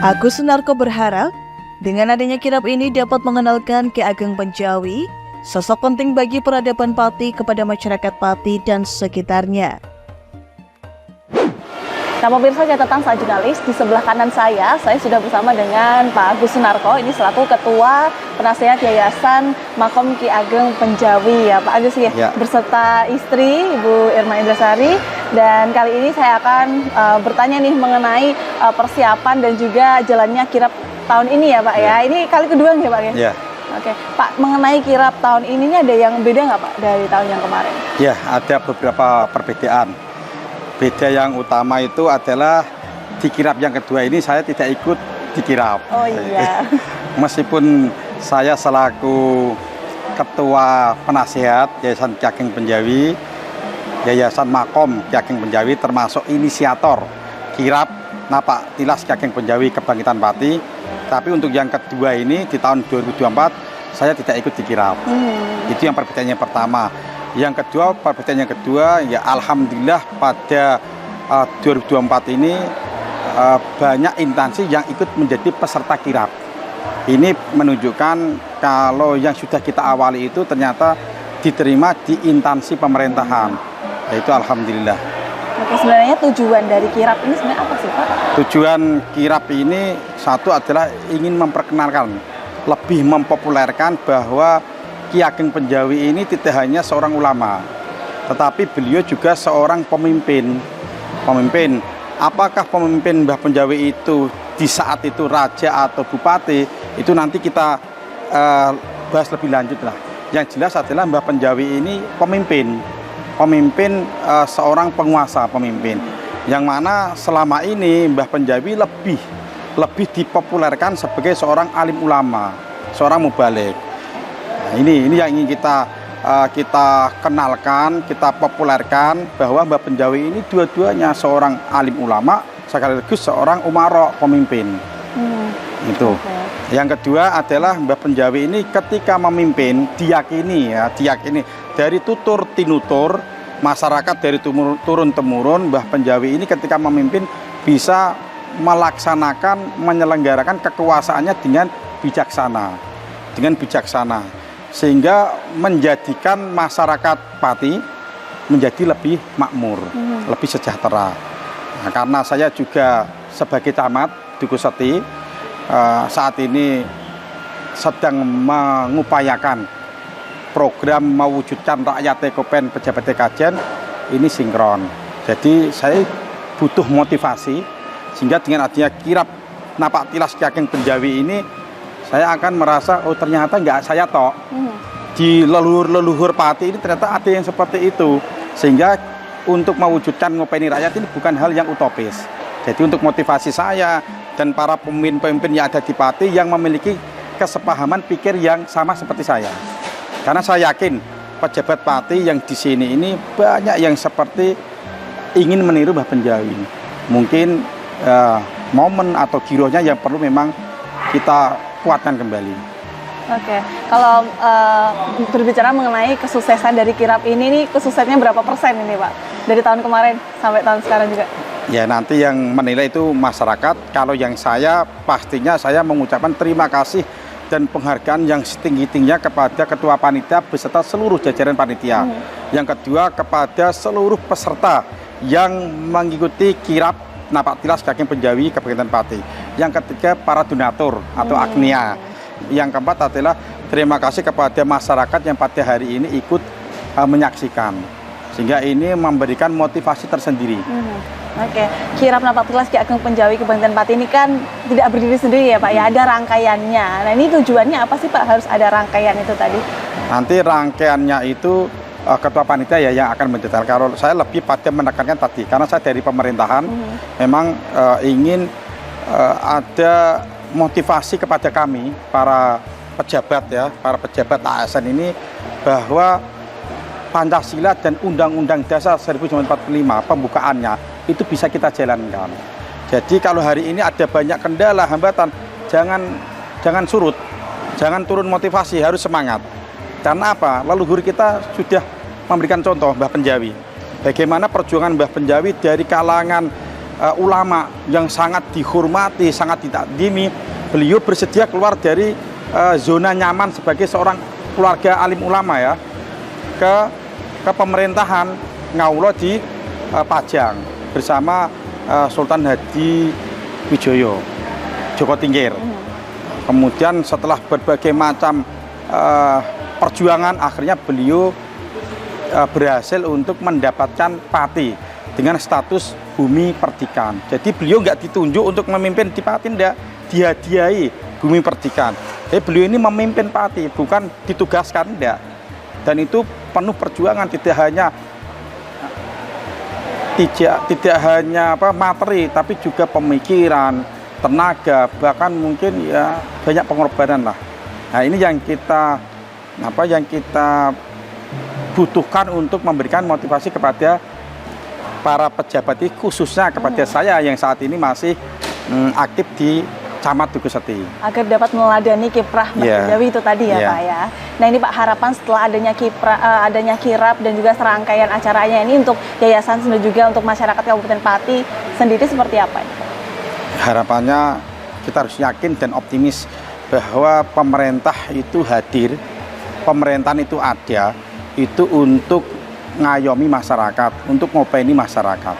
Agus Sunarko berharap dengan adanya kirap ini dapat mengenalkan Ki Ageng Penjawi, sosok penting bagi peradaban Pati kepada masyarakat Pati dan sekitarnya. Nah, pemirsa catatan saat jurnalis, di sebelah kanan saya sudah bersama dengan Pak Agus Sunarko, ini selaku Ketua Penasihat Yayasan Makom Ki Ageng Penjawi ya Pak Agus ya, berserta istri Ibu Irma Indrasari. Dan kali ini saya akan bertanya nih mengenai persiapan dan juga jalannya kirap tahun ini ya Pak ya. Ini kali kedua nggak Pak ya? Ya. Oke, Pak, mengenai kirap tahun ini ada yang beda nggak Pak dari tahun yang kemarin? Ya, ada beberapa perbedaan. Beda yang utama itu adalah di kirap yang kedua ini saya tidak ikut di kirap. Oh iya. Meskipun saya selaku Ketua Penasihat Yayasan Ki Ageng Penjawi, Yayasan Makom Ki Ageng Penjawi termasuk inisiator kirap Napak Tilas Ki Ageng Penjawi Kebangkitan Pati. Tapi untuk yang kedua ini di tahun 2024 saya tidak ikut di kirap. Itu yang perbedaannya pertama. Yang kedua, perbedaan yang kedua ya alhamdulillah pada 2024 ini banyak instansi yang ikut menjadi peserta kirap. Ini menunjukkan kalau yang sudah kita awali itu ternyata diterima di instansi pemerintahan. Yaitu alhamdulillah. Oke, sebenarnya tujuan dari kirap ini sebenarnya apa sih Pak? Tujuan kirap ini satu adalah ingin memperkenalkan, lebih mempopulerkan bahwa Ki Ageng Penjawi ini tidak hanya seorang ulama, tetapi beliau juga seorang pemimpin. Pemimpin, apakah pemimpin Mbah Penjawi itu di saat itu raja atau bupati, itu nanti kita bahas lebih lanjut lah. Yang jelas adalah Mbah Penjawi ini pemimpin, seorang penguasa, pemimpin. Yang mana selama ini Mbah Penjawi lebih dipopulerkan sebagai seorang alim ulama, seorang mubaligh. Nah, ini yang ingin kita kenalkan, kita populerkan bahwa Mbah Penjawi ini dua-duanya seorang alim ulama sekaligus seorang umara, pemimpin. Itu. Okay. Yang kedua adalah Mbah Penjawi ini ketika memimpin diyakini dari tutur tinutur masyarakat, dari turun temurun Mbah Penjawi ini ketika memimpin bisa melaksanakan, menyelenggarakan kekuasaannya dengan bijaksana. Sehingga menjadikan masyarakat Pati menjadi lebih makmur, lebih sejahtera. Nah, karena saya juga sebagai camat Duku Seti saat ini sedang mengupayakan program mewujudkan rakyat Ekopen pejabat Kajen ini sinkron. Jadi saya butuh motivasi sehingga dengan adanya kirap Napak Tilas Ki Ageng Penjawi ini saya akan merasa, oh ternyata nggak saya tok. Di leluhur Pati ini ternyata ada yang seperti itu. Sehingga untuk mewujudkan ngopeni rakyat ini bukan hal yang utopis. Jadi untuk motivasi saya dan para pemimpin-pemimpin yang ada di Pati yang memiliki kesepahaman pikir yang sama seperti saya. Karena saya yakin pejabat Pati yang di sini ini banyak yang seperti ingin meniru Mbah Penjawi. Mungkin momen atau girohnya yang perlu memang kita kuatkan kembali. Oke, kalau berbicara mengenai kesuksesan dari kirap ini nih, kesuksesannya berapa persen ini Pak? Dari tahun kemarin sampai tahun sekarang juga? Ya nanti yang menilai itu masyarakat. Kalau yang saya pastinya saya mengucapkan terima kasih dan penghargaan yang setinggi-tingginya kepada Ketua Panitia beserta seluruh jajaran panitia. Yang kedua kepada seluruh peserta yang mengikuti kirap Napak Tilas Gaging Penjawi Kabupaten Pati. Yang ketiga para donatur atau agnia. Yang keempat adalah terima kasih kepada masyarakat yang pada hari ini ikut menyaksikan. Sehingga ini memberikan motivasi tersendiri. Oke, kirap Napak Tilas Ki Ageng Penjawi Kabupaten Pati ini kan tidak berdiri sendiri ya Pak ya, ada rangkaiannya. Nah ini tujuannya apa sih Pak harus ada rangkaian itu tadi? Nanti rangkaiannya itu Ketua Panitia ya yang akan mendetail. Kalau saya lebih pada menekankan tadi, karena saya dari pemerintahan memang ingin ada motivasi kepada kami para pejabat ya, para pejabat ASN ini bahwa Pancasila dan Undang-Undang Dasar 1945 pembukaannya itu bisa kita jalankan. Jadi kalau hari ini ada banyak kendala, hambatan, jangan surut, jangan turun motivasi, harus semangat. Karena apa? Leluhur kita sudah memberikan contoh Mbah Penjawi. Bagaimana perjuangan Mbah Penjawi dari kalangan ulama yang sangat dihormati, sangat ditakdimi. Beliau bersedia keluar dari zona nyaman sebagai seorang keluarga alim ulama ya ke pemerintahan Ngaulo di Pajang bersama Sultan Hadi Wijoyo Joko Tingkir. Kemudian setelah berbagai macam perjuangan akhirnya beliau berhasil untuk mendapatkan pati dengan status bumi perdikan. Jadi beliau nggak ditunjuk untuk memimpin di pati, enggak, dihadiahi bumi perdikan. Jadi beliau ini memimpin pati, bukan ditugaskan, enggak. Dan itu penuh perjuangan, tidak hanya materi, tapi juga pemikiran, tenaga, bahkan mungkin ya banyak pengorbanan lah. Nah ini yang kita butuhkan untuk memberikan motivasi kepada para pejabat, khususnya kepada saya yang saat ini masih aktif di Camat Dukuh Seti. Agar dapat meneladani kiprah Mbah Penjawi itu tadi ya Pak ya. Nah ini Pak, harapan setelah adanya kirap dan juga serangkaian acaranya ini untuk yayasan dan juga untuk masyarakat Kabupaten Pati sendiri seperti apa ini Pak? Harapannya kita harus yakin dan optimis bahwa pemerintah itu hadir, pemerintahan itu ada, itu untuk ngayomi masyarakat, untuk ngopeni masyarakat.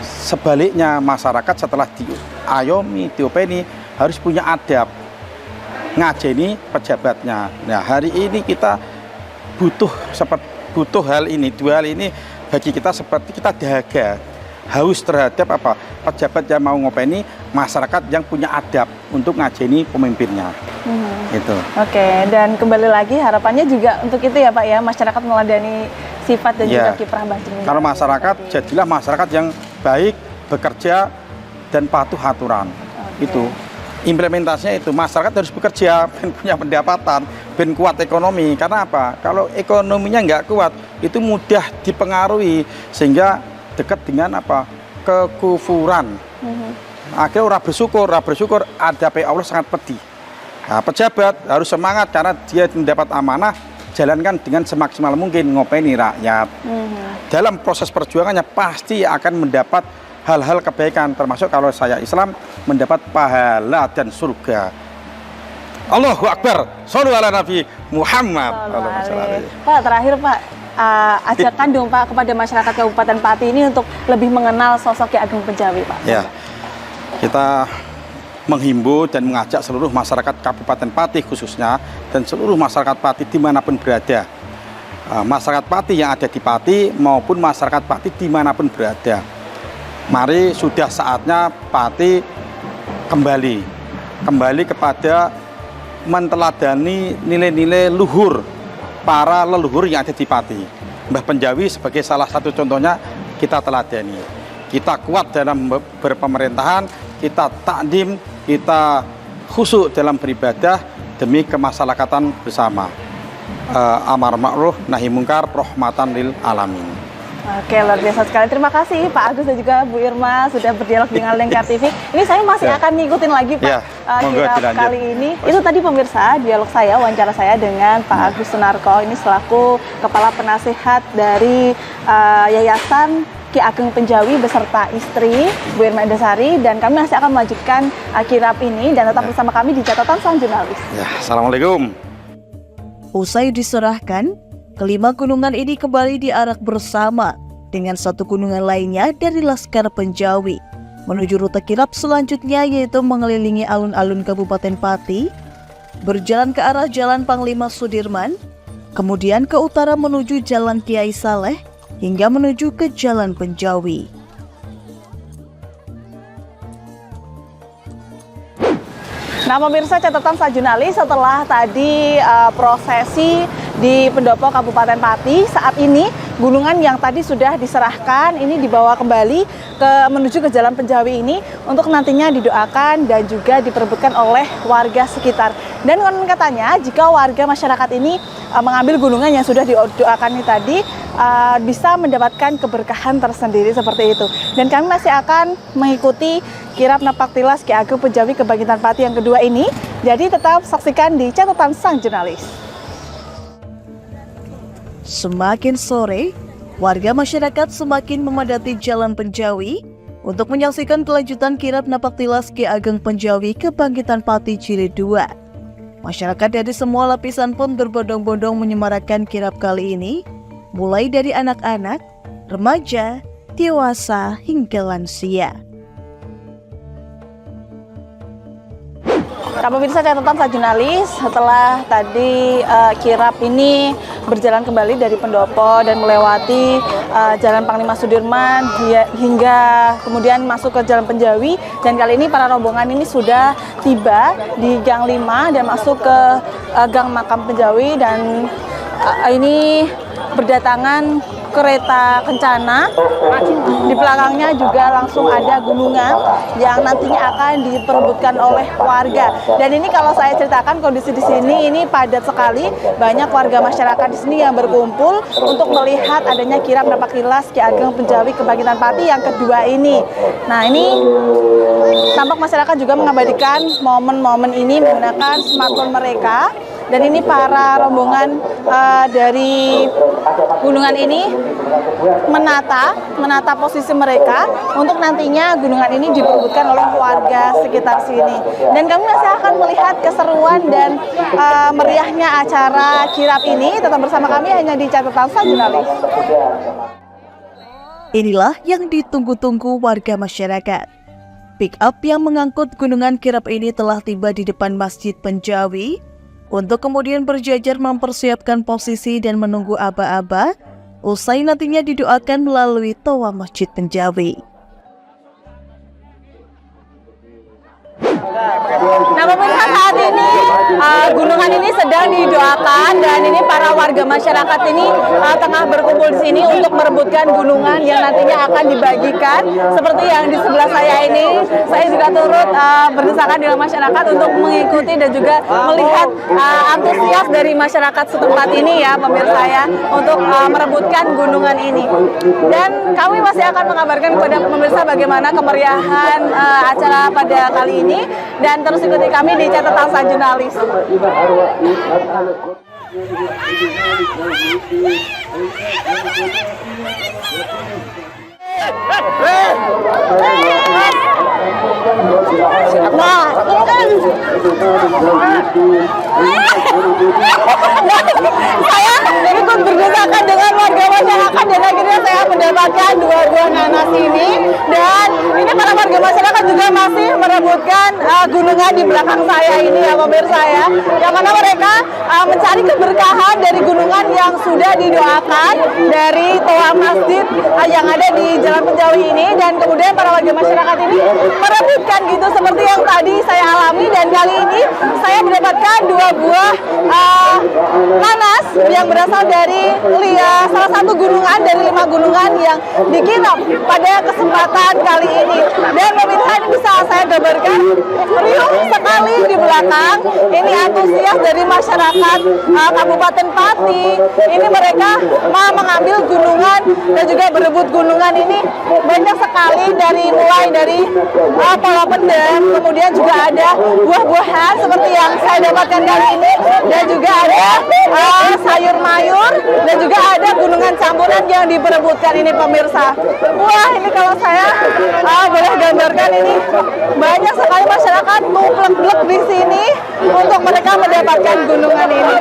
Sebaliknya masyarakat setelah diayomi, diopeni harus punya adab, ngajeni pejabatnya. Nah hari ini kita butuh hal ini, dua hal ini bagi kita, seperti kita dahaga, haus terhadap pejabat yang mau ngopeni masyarakat yang punya adab untuk ngajeni pemimpinnya. Gitu. Oke, dan kembali lagi harapannya juga untuk itu ya Pak ya, masyarakat meladani sifat dan juga kiprah Mbah Penjawi. Kalau masyarakat jadilah masyarakat yang baik, bekerja dan patuh aturan. Itu implementasinya, itu masyarakat harus bekerja, punya pendapatan, kuat ekonomi. Karena apa? Kalau ekonominya nggak kuat, itu mudah dipengaruhi sehingga dekat dengan kekufuran. Akhirnya orang bersyukur, adab Allah sangat pedih. Nah, pejabat harus semangat karena dia mendapat amanah, jalankan dengan semaksimal mungkin, ngopeni rakyat. Dalam proses perjuangannya pasti akan mendapat hal-hal kebaikan, termasuk kalau saya Islam mendapat pahala dan surga. Allahu Akbar, shollu ala Nabi Muhammad. Pak, terakhir Pak, ajakan dong Pak kepada masyarakat Kabupaten Pati ini untuk lebih mengenal sosok Ki Ageng Penjawi Pak. Ya, kita menghimbau dan mengajak seluruh masyarakat Kabupaten Pati khususnya dan seluruh masyarakat Pati dimanapun berada, masyarakat Pati yang ada di Pati maupun masyarakat Pati dimanapun berada, mari sudah saatnya Pati kembali kepada menteladani nilai-nilai luhur para leluhur yang ada di Pati. Mbah Penjawi sebagai salah satu contohnya kita teladani. Kita kuat dalam berpemerintahan, kita takdim, kita khusyuk dalam beribadah demi kemasyarakatan bersama. Amar ma'ruf nahi mungkar rahmatan lil alamin. Oke, luar biasa sekali. Terima kasih Pak Agus dan juga Bu Irma sudah berdialog dengan Lengkar TV. Ini saya masih akan ngikutin lagi Pak kirap kali ini. Itu tadi pemirsa dialog saya, wawancara saya dengan Pak Agus Sunarko. Ini selaku Kepala Penasehat dari Yayasan Ki Ageng Penjawi beserta istri Bu Irma Indasari, dan kami masih akan melanjutkan kirap ini dan tetap bersama kami di Catatan Sang Jurnalis. Ya, assalamualaikum. Usai diserahkan, kelima gunungan ini kembali diarak bersama dengan satu gunungan lainnya dari Laskar Penjawi menuju rute kirap selanjutnya, yaitu mengelilingi alun-alun Kabupaten Pati, berjalan ke arah Jalan Panglima Sudirman, kemudian ke utara menuju Jalan Kiai Saleh, hingga menuju ke Jalan Penjawi. Nah pemirsa Catatan Sang Jurnalis, setelah tadi prosesi di Pendopo Kabupaten Pati, saat ini gunungan yang tadi sudah diserahkan ini dibawa kembali menuju ke Jalan Penjawi ini untuk nantinya didoakan dan juga diperebutkan oleh warga sekitar. Dan konon katanya jika warga masyarakat ini mengambil gunungan yang sudah didoakan ini tadi bisa mendapatkan keberkahan tersendiri seperti itu. Dan kami masih akan mengikuti kirap Napak Tilas Ki Ageng Penjawi Kebangkitan Pati yang kedua ini. Jadi tetap saksikan di Catatan Sang Jurnalis. Semakin sore, warga masyarakat semakin memadati Jalan Penjawi untuk menyaksikan kelanjutan kirap Napak Tilas Ki Ageng Penjawi Kebangkitan Pati Jilid 2. Masyarakat dari semua lapisan pun berbondong-bondong menyemarakan kirap kali ini, mulai dari anak-anak, remaja, dewasa, hingga lansia. Nah, pemirsa Catatan Sang Jurnalis, setelah tadi kirap ini berjalan kembali dari Pendopo dan melewati Jalan Panglima Sudirman hingga kemudian masuk ke Jalan Penjawi, dan kali ini para rombongan ini sudah tiba di Gang 5 dan masuk ke Gang Makam Penjawi, dan ini berdatangan kereta kencana. Di belakangnya juga langsung ada gunungan yang nantinya akan diperebutkan oleh warga. Dan ini kalau saya ceritakan kondisi di sini ini padat sekali, banyak warga masyarakat di sini yang berkumpul untuk melihat adanya kirap Napak Tilas Ki Ageng Penjawi Kebangkitan Pati yang kedua ini. Nah, ini tampak masyarakat juga mengabadikan momen-momen ini menggunakan smartphone mereka. Dan ini para rombongan dari gunungan ini menata posisi mereka untuk nantinya gunungan ini diperebutkan oleh warga sekitar sini. Dan kami masih akan melihat keseruan dan meriahnya acara kirap ini. Tetap bersama kami hanya di Catatan Sang Jurnalis. Inilah yang ditunggu-tunggu warga masyarakat. Pick up yang mengangkut gunungan kirap ini telah tiba di depan Masjid Penjawi untuk kemudian berjajar mempersiapkan posisi dan menunggu aba-aba, usai nantinya didoakan melalui toa Masjid Penjawi. Nah pemirsa, saat ini gunungan ini sedang didoakan, dan ini para warga masyarakat ini tengah berkumpul di sini untuk merebutkan gunungan yang nantinya akan dibagikan. Seperti yang di sebelah saya ini, saya juga turut berdesakan dengan masyarakat untuk mengikuti dan juga melihat antusias dari masyarakat setempat ini ya pemirsa ya, untuk merebutkan gunungan ini. Dan kami masih akan mengabarkan kepada pemirsa bagaimana kemeriahan acara pada kali ini, dan terus ikuti kami di Catatan Sang Jurnalis. Nah, saya ikut berdesakan dengan warga masyarakat, dan akhirnya saya mendapatkan 2 buah nanas ini. Dan ini para warga masyarakat juga masih merebutkan gunungan di belakang saya ini ya pemirsa ya, yang mana mereka mencari keberkahan dari gunungan yang sudah didoakan dari toa masjid yang ada di Jalan Penjawi ini. Dan kemudian para warga masyarakat ini merebutkan gitu seperti yang tadi saya alami. Dan kali ini saya mendapatkan 2 buah nanas yang berasal dari salah satu gunung keberkahan dari 5 gunungan yang dikirap pada kesempatan kali ini. Dan pemirsa, ini bisa saya gambarkan riuh sekali di belakang. Ini antusias dari masyarakat Kabupaten Pati. Ini mereka mau mengambil gunungan dan juga berebut gunungan ini banyak sekali, mulai dari pola pendem, kemudian juga ada buah-buahan seperti yang saya dapatkan kali ini, dan juga ada sayur mayur, dan juga ada gunungan campuran yang diperebutkan ini pemirsa. Wah, ini kalau saya boleh gambarkan, ini banyak sekali masyarakat tuplek-plek di sini untuk mereka mendapatkan gunungan ini.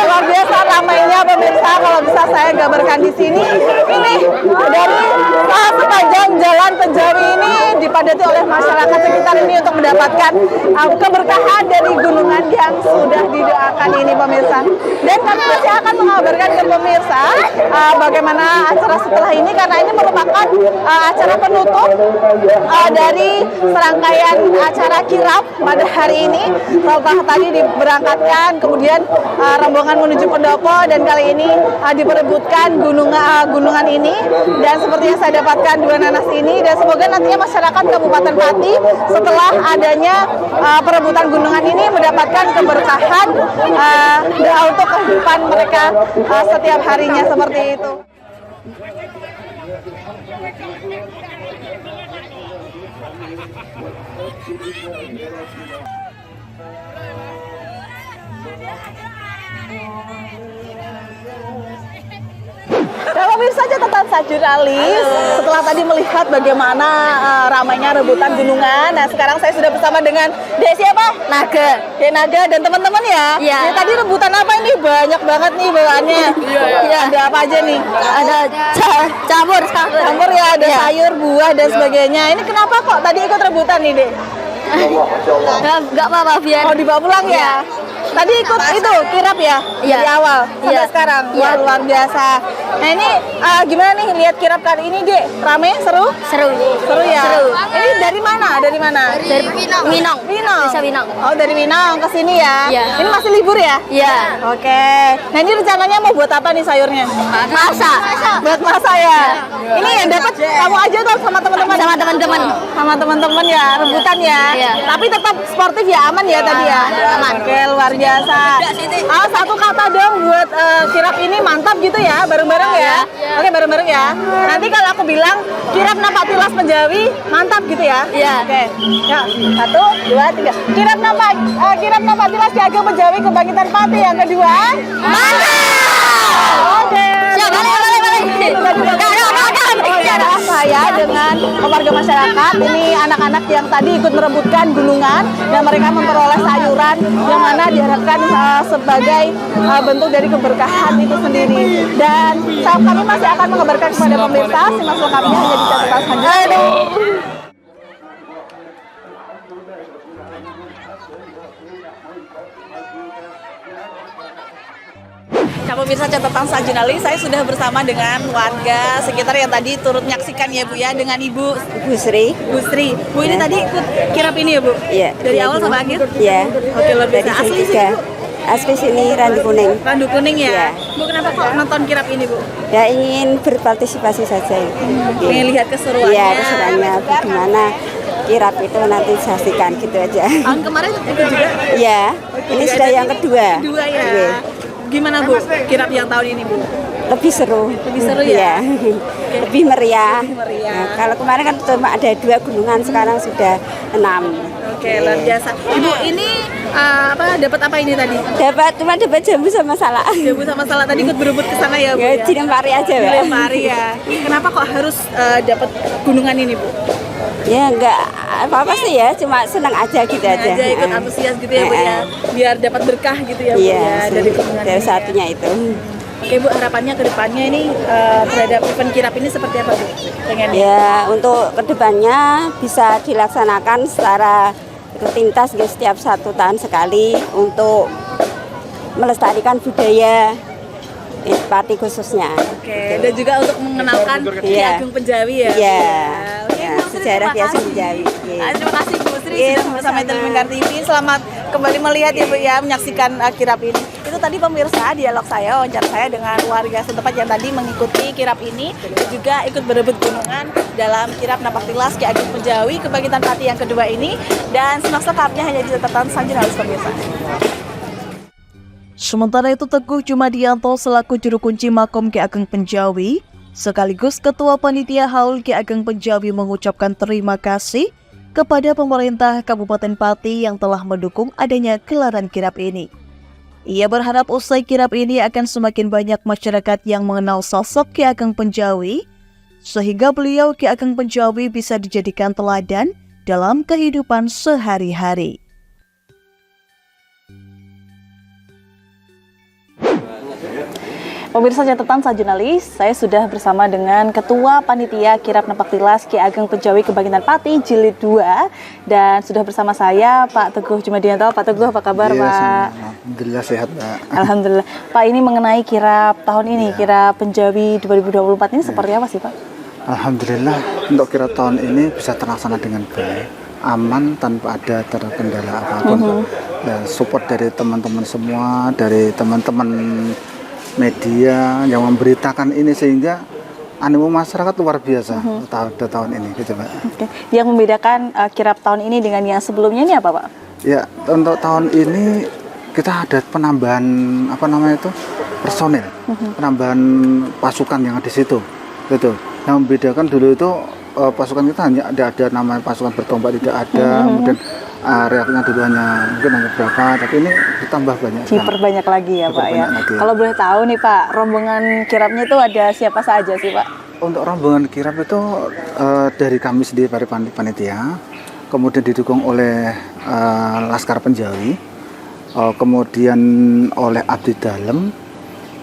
Luar biasa ramainya pemirsa kalau bisa saya gambarkan di sini. Ini dari sepanjang jalan Penjawi ini dipadati oleh masyarakat sekitar ini untuk mendapatkan keberkahan dari gunungan yang sudah didoakan ini pemirsa. Dan kami masih akan mengabarkan ke pemirsa bagaimana acara setelah ini, karena ini merupakan acara penutup dari serangkaian acara kirap pada hari ini. Setelah tadi diberangkatkan, kemudian rombongan menuju pendopo, dan kali ini diperebutkan gunungan ini. Dan seperti yang saya dapatkan 2 nanas ini, dan semoga nantinya masyarakat Kabupaten Pati setelah adanya perebutan gunungan ini mendapatkan keberkahan untuk kehidupan mereka setiap harinya seperti itu. Nah, pemirsa catatan jurnalis, setelah tadi melihat bagaimana ramainya rebutan gunungan, nah sekarang saya sudah bersama dengan Dek siapa? Naga. Dek Naga dan teman-teman ya. Iya. Ya, tadi rebutan apa ini? Banyak banget nih bawaannya. Iya. Ada apa aja nih? Ada campur ya, ada sayur, buah dan sebagainya. Ini kenapa kok tadi ikut rebutan nih, Dek? Enggak apa-apa, biar. Oh, dibawa pulang ya? Tadi ikut itu kirap ya? Iya. Dari awal sampai sekarang. Wah, luar biasa. Nah, ini gimana nih lihat kirap kali ini, Dek? Rame? Seru? Seru ya? Seru. Ini dari mana? Dari Winong. Desa Winong. Oh, dari Winong ke sini ya? Iya. Ini masih libur ya? Iya. Oke. Nah, ini rencananya mau buat apa nih sayurnya? Masak. Buat masak ya? Ini yang dapat kamu aja tuh sama teman-teman? Sama teman-teman. Sama teman-teman ya, rebutan ya? Iya. Tapi tetap sportif ya, aman ya tadi ya? Aman. Oke, luar biasa. Satu kata dong buat kirap ini mantap gitu ya, bareng-bareng ya? Oke, bareng-bareng ya. Nanti kalau aku bilang kirap Napak Tilas Penjawi mantap gitu ya? Iya. Oke. Ya, 1, 2, 3. Kirap Napak Tilas Ki Ageng Penjawi Kebangkitan Pati yang kedua. Mantap. Oke. Saya dengan warga masyarakat, ini anak-anak yang tadi ikut merebutkan gunungan dan mereka memperoleh sayuran yang mana diharapkan sebagai bentuk dari keberkahan itu sendiri. Dan kami masih akan mengabarkan kepada pemirsa, simak selengkapnya hanya di catatan selanjutnya. Nah, pemirsa catatan jurnalis, saya sudah bersama dengan warga sekitar yang tadi turut menyaksikan ya Bu ya, dengan Ibu Sri. Bu, ini tadi ikut kirap ini ya Bu? Iya. Dari awal sampai akhir? Iya. Oke, luar biasa. Asli sih Bu? Asli sini Randu Kuning. Randu Kuning ya? Bu, kenapa kok nonton kirap ini Bu? Ya, ingin berpartisipasi saja. Ingin lihat keseruannya? Iya, keseruannya bagaimana kirap itu nanti saksikan gitu aja. Tahun kemarin itu juga? Iya, ini sudah yang kedua. Kedua ya? Gimana Bu, kirap yang tahun ini Bu? Lebih seru. Lebih seru ya? Lebih meriah. Nah, kalau kemarin kan cuma ada 2 gunungan, sekarang sudah 6. Oke, luar biasa. Ibu, ini dapat apa ini tadi? Cuma dapat jambu sama salak. Jambu sama salak tadi ikut berebut ke sana ya Bu? Ya, dilempari aja Pak. Dilempari ya. Kenapa kok harus dapat gunungan ini Bu? Ya enggak apa-apa sih ya, cuma senang aja gitu aja. Ikut antusias gitu ya Bu ya, biar dapat berkah gitu ya Bu ya dari gunungan ini. Satunya itu. Oke Bu, harapannya ke depannya ini terhadap event kirap ini seperti apa Bu? Ya, untuk ke depannya bisa dilaksanakan secara rutinitas setiap 1 tahun sekali untuk melestarikan budaya Pati khususnya. Oke, dan juga untuk mengenalkan Ki Ageng Penjawi ya. Iya. Sejarah Ki Ageng Penjawi. Terima kasih Bu Sri sudah bersama Telemengar TV. Selamat kembali melihat ya Bu ya, menyaksikan kirap ini. Itu tadi pemirsa dialog saya, wawancara saya dengan warga setempat yang tadi mengikuti kirap ini dan juga ikut berebut gunungan dalam kirap Napak Tilas Ki Ageng Penjawi Kebangkitan Pati yang kedua ini, dan selengkapnya hanya di catatan sang jurnalis pemirsa. Sementara itu Teguh Jumadianto selaku juru kunci Makom Ki Ageng Penjawi sekaligus Ketua Panitia Haul Ki Ageng Penjawi mengucapkan terima kasih kepada pemerintah Kabupaten Pati yang telah mendukung adanya gelaran kirap ini. Ia berharap usai kirap ini akan semakin banyak masyarakat yang mengenal sosok Ki Ageng Penjawi, sehingga beliau Ki Ageng Penjawi bisa dijadikan teladan dalam kehidupan sehari-hari. Pemirsa catatan sang jurnalis, saya sudah bersama dengan Ketua Panitia Kirap Napak Tilas Ki Ageng Penjawi Kebangkitan Pati Jilid 2, dan sudah bersama saya Pak Teguh Jumadianto. Pak Teguh, apa kabar Pak? Alhamdulillah sehat Pak. Alhamdulillah. Pak, ini mengenai kirap tahun ini, kirap Penjawi 2024 ini seperti apa sih Pak? Alhamdulillah untuk kirap tahun ini bisa terlaksana dengan baik, aman tanpa ada terkendala apapun. Support dari teman-teman semua, dari teman-teman media yang memberitakan ini, sehingga animo masyarakat luar biasa tahun ini gitu Pak. Oke. Yang membedakan kirap tahun ini dengan yang sebelumnya ini apa Pak? Ya, untuk tahun ini kita ada penambahan personil, penambahan pasukan yang di situ gitu. Yang membedakan dulu itu pasukan kita hanya ada namanya pasukan bertombak, tidak ada, kemudian reaknya dulu mungkin hanya berapa, tapi ini ditambah banyak. Diperbanyak lagi ya Pak ya. Kalau boleh tahu nih Pak, rombongan kirapnya itu ada siapa saja sih Pak? Untuk rombongan kirap itu dari kami sendiri dari panitia, kemudian didukung oleh Laskar Penjawi, kemudian oleh Abdi Dalem,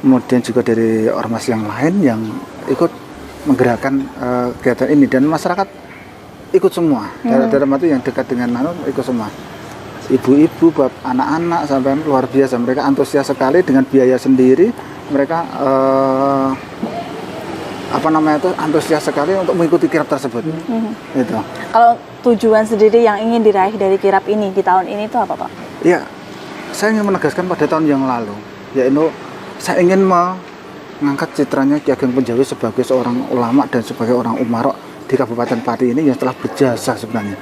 kemudian juga dari ormas yang lain yang ikut menggerakkan kegiatan ini, dan masyarakat ikut semua. Dalam arti yang dekat dengan ikut semua. Ibu-ibu, anak-anak sampai luar biasa. Mereka antusias sekali dengan biaya sendiri. Mereka antusias sekali untuk mengikuti kirap tersebut. Itu. Kalau tujuan sendiri yang ingin diraih dari kirap ini di tahun ini itu apa Pak? Ya, saya ingin menegaskan pada tahun yang lalu, yaitu saya ingin mengangkat citranya Ki Ageng Penjawi sebagai seorang ulama dan sebagai orang umarok di Kabupaten Pati ini yang telah berjasa sebenarnya,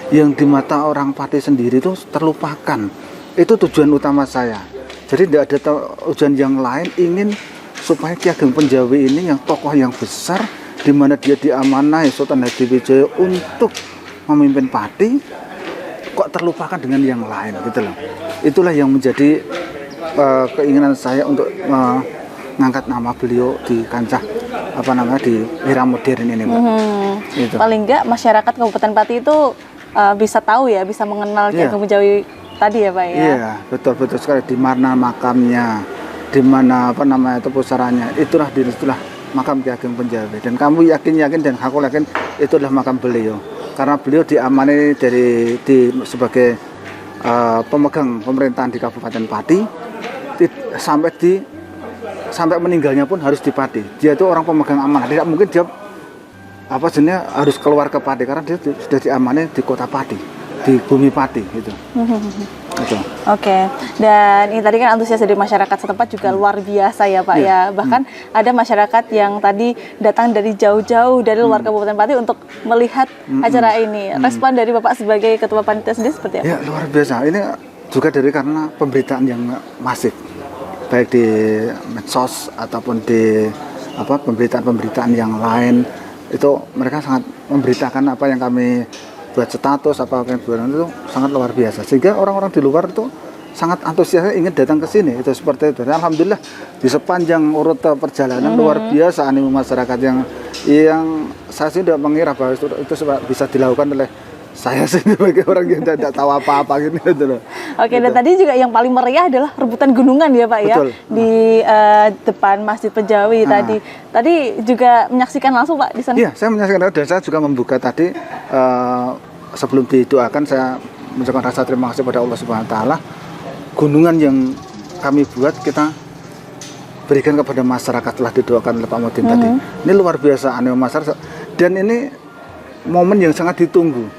yang di mata orang Pati sendiri itu terlupakan. Itu tujuan utama saya. Jadi tidak ada tujuan yang lain, ingin supaya Ki Ageng Penjawi ini yang tokoh yang besar, di mana dia diamanai Sultan Hadiwijaya untuk memimpin Pati, kok terlupakan dengan yang lain gitu loh. Itulah yang menjadi keinginan saya untuk mengangkat nama beliau di kancah di era modern ini Pak. Gitu. Paling enggak masyarakat Kabupaten Pati itu bisa tahu ya, bisa mengenal Ki Ageng Penjawi tadi ya Pak ya. Iya, betul sekali. Di mana makamnya, di mana pusaranya, itulah makam Ki Ageng Penjawi. Dan kamu yakin dan aku yakin itu adalah makam beliau. Karena beliau diamani sebagai pemegang pemerintahan di Kabupaten Pati sampai meninggalnya pun harus di Pati. Dia itu orang pemegang amanah. Tidak mungkin dia harus keluar ke Pati, karena dia sudah diamani di kota Pati, di bumi Pati gitu. Oke. Dan ini tadi kan antusias dari masyarakat setempat juga luar biasa ya Pak ya. Bahkan ada masyarakat yang tadi datang dari jauh-jauh dari luar Kabupaten Pati untuk melihat acara ini. Respon dari Bapak sebagai Ketua Panitia sendiri seperti apa? Ya, luar biasa. Ini juga karena pemberitaan yang masif, baik di medsos ataupun di pemberitaan yang lain. Itu mereka sangat memberitakan apa yang kami buat status, apa yang itu sangat luar biasa, sehingga orang-orang di luar itu sangat antusias ingin datang ke sini. Itu seperti itu. Dan alhamdulillah di sepanjang urut perjalanan luar biasa animo masyarakat yang saya sih tidak mengira bahwa itu bisa dilakukan oleh saya sebagai orang yang tidak tahu apa-apa gitu loh. Oke, dan tadi juga yang paling meriah adalah rebutan gunungan ya Pak. Betul. Ya di depan Masjid Penjawi tadi. Tadi juga menyaksikan langsung Pak di sana. Iya, saya menyaksikan dan saya juga membuka tadi sebelum didoakan saya mengucapkan rasa terima kasih pada Allah Subhanahu wa taala. Gunungan yang kami buat kita berikan kepada masyarakat telah didoakan oleh Pak Modin tadi. Ini luar biasa animo masyarakat, dan ini momen yang sangat ditunggu.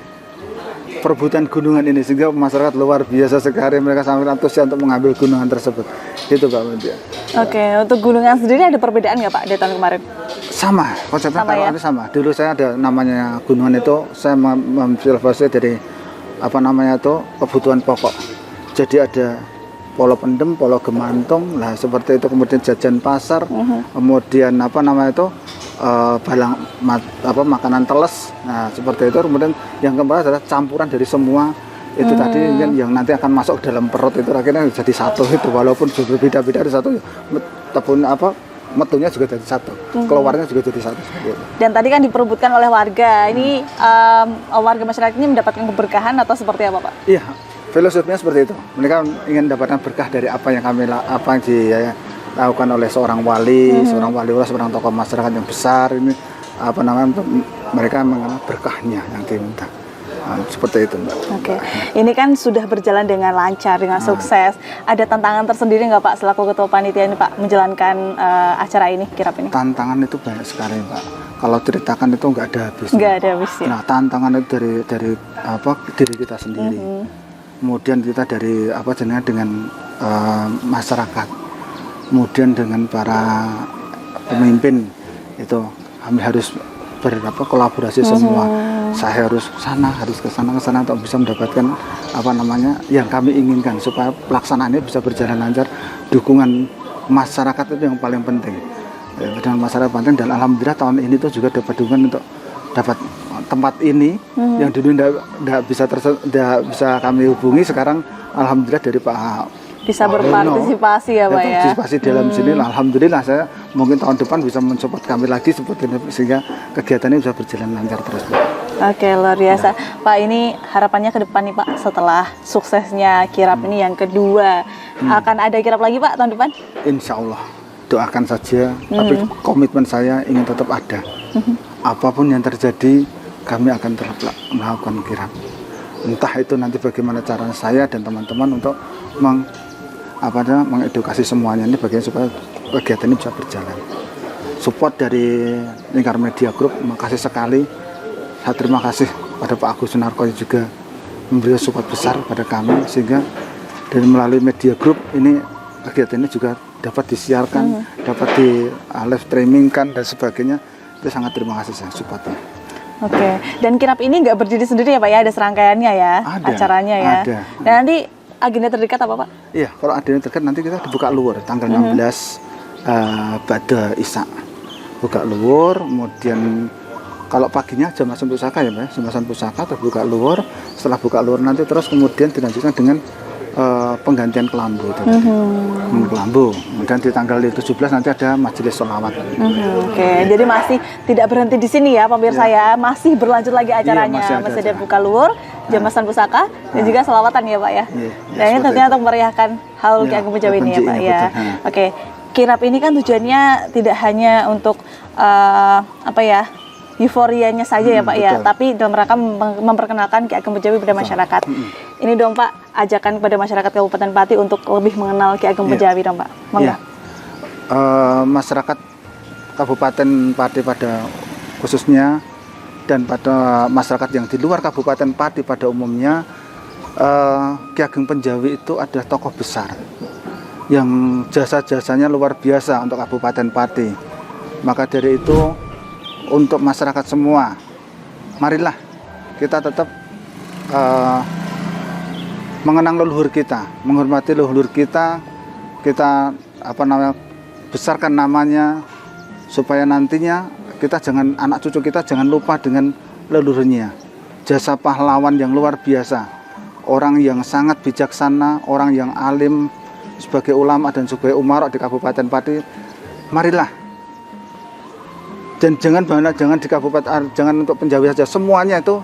perebutan gunungan ini, sehingga masyarakat luar biasa sekali, mereka sangat antusias untuk mengambil gunungan tersebut. Itu Pak Media. Oke, untuk gunungan sendiri ada perbedaan nggak Pak dari tahun kemarin? Sama, konsepnya Sama, kalau ya? ini sama. Dulu saya ada namanya gunungan itu, saya memfilosofasi dari kebutuhan pokok. Jadi ada polo pendem, polo gemantung, lah seperti itu, kemudian jajan pasar, kemudian makanan teles, nah seperti itu. Kemudian yang keempat adalah campuran dari semua itu tadi yang nanti akan masuk ke dalam perut, itu akhirnya jadi satu itu, walaupun berbeda-beda ada satu, metunya juga jadi satu, keluarnya juga jadi satu. Dan tadi kan diperebutkan oleh warga, ini warga masyarakat ini mendapatkan keberkahan atau seperti apa Pak? Iya, filosofinya seperti itu. Mereka ingin mendapatkan berkah dari apa yang dilakukan oleh seorang wali, seorang tokoh masyarakat yang besar ini, untuk mereka mengenal berkahnya yang diminta. Seperti itu Mbak. Oke, ini kan sudah berjalan dengan lancar, dengan sukses. Ada tantangan tersendiri nggak Pak selaku ketua panitia ini Pak menjalankan acara ini, kirap ini? Tantangan itu banyak sekali Mbak. Kalau ceritakan itu nggak ada habisnya. Nggak ada habisnya. Nah, tantangan itu dari diri kita sendiri. Kemudian kita dari dengan masyarakat. Kemudian dengan para pemimpin itu kami harus kolaborasi semua. Saya harus ke sana untuk bisa mendapatkan yang kami inginkan, supaya pelaksanaannya bisa berjalan lancar. Dukungan masyarakat itu yang paling penting. Dengan masyarakat penting, dan alhamdulillah tahun ini tuh juga dapat dukungan untuk dapat tempat ini yang dulu tidak bisa kami hubungi, sekarang alhamdulillah dari Pak bisa berpartisipasi ya Pak ya. Partisipasi dalam sini, alhamdulillah saya mungkin tahun depan bisa mensupport kami lagi seperti ini, sehingga kegiatan ini bisa berjalan lancar terus Pak. Oke, luar biasa. Pak, ini harapannya ke depan nih Pak, setelah suksesnya kirap ini yang kedua, akan ada kirap lagi Pak tahun depan? Insya Allah, doakan saja, tapi komitmen saya ingin tetap ada. Apapun yang terjadi, kami akan tetap melakukan kirap. Entah itu nanti bagaimana cara saya dan teman-teman untuk mengedukasi semuanya ini bagaimana supaya kegiatan ini bisa berjalan. Support dari Lingkar Media Group, makasih sekali. Saya terima kasih pada Pak Agus Sunarko juga memberi support besar pada kami, sehingga dari melalui Media Group ini kegiatan ini juga dapat disiarkan, dapat di live streamingkan dan sebagainya. Itu sangat terima kasih saya supportnya. Oke, dan kirap ini nggak berdiri sendiri ya Pak ya, ada serangkaiannya ya, acaranya ya. Ada. Dan nanti agenda terdekat apa Pak? Iya, kalau agenda terdekat nanti kita dibuka luar tanggal 16 pada Isya. Buka luar, kemudian kalau paginya jamasan pusaka ya Pak, jamasan pusaka terbuka luar. Setelah buka luar nanti terus kemudian dilanjutkan dengan penggantian kelambu itu. Kelambu. Kemudian di tanggal 17 nanti ada majelis sholawat. Oke, jadi masih tidak berhenti di sini ya pemirsa ya, masih berlanjut lagi acaranya. Masih ada buka luar, jamasan pusaka, dan juga sholawatan ya Pak ya. Dan ini tentunya untuk meriahkan Haul Ki Ageng Penjawi ini ya Pak ya. Oke, kirap ini kan tujuannya tidak hanya untuk euforianya saja ya Pak ya, tapi dalam rangka memperkenalkan Ki Ageng Penjawi pada masyarakat. Ini dong Pak, ajakan kepada masyarakat Kabupaten Pati untuk lebih mengenal Ki Ageng Penjawi dong Pak. Monggo. Masyarakat Kabupaten Pati pada khususnya dan pada masyarakat yang di luar Kabupaten Pati pada umumnya, Ki Ageng Penjawi itu adalah tokoh besar yang jasa-jasanya luar biasa untuk Kabupaten Pati. Maka dari itu, untuk masyarakat semua, marilah kita tetap mengenang leluhur kita, menghormati leluhur kita, besarkan namanya, supaya nantinya anak cucu kita jangan lupa dengan leluhurnya. Jasa pahlawan yang luar biasa, orang yang sangat bijaksana, orang yang alim sebagai ulama dan sebagai umarok di Kabupaten Pati. Marilah. Dan jangan di Kabupaten, jangan untuk Penjawi saja, semuanya itu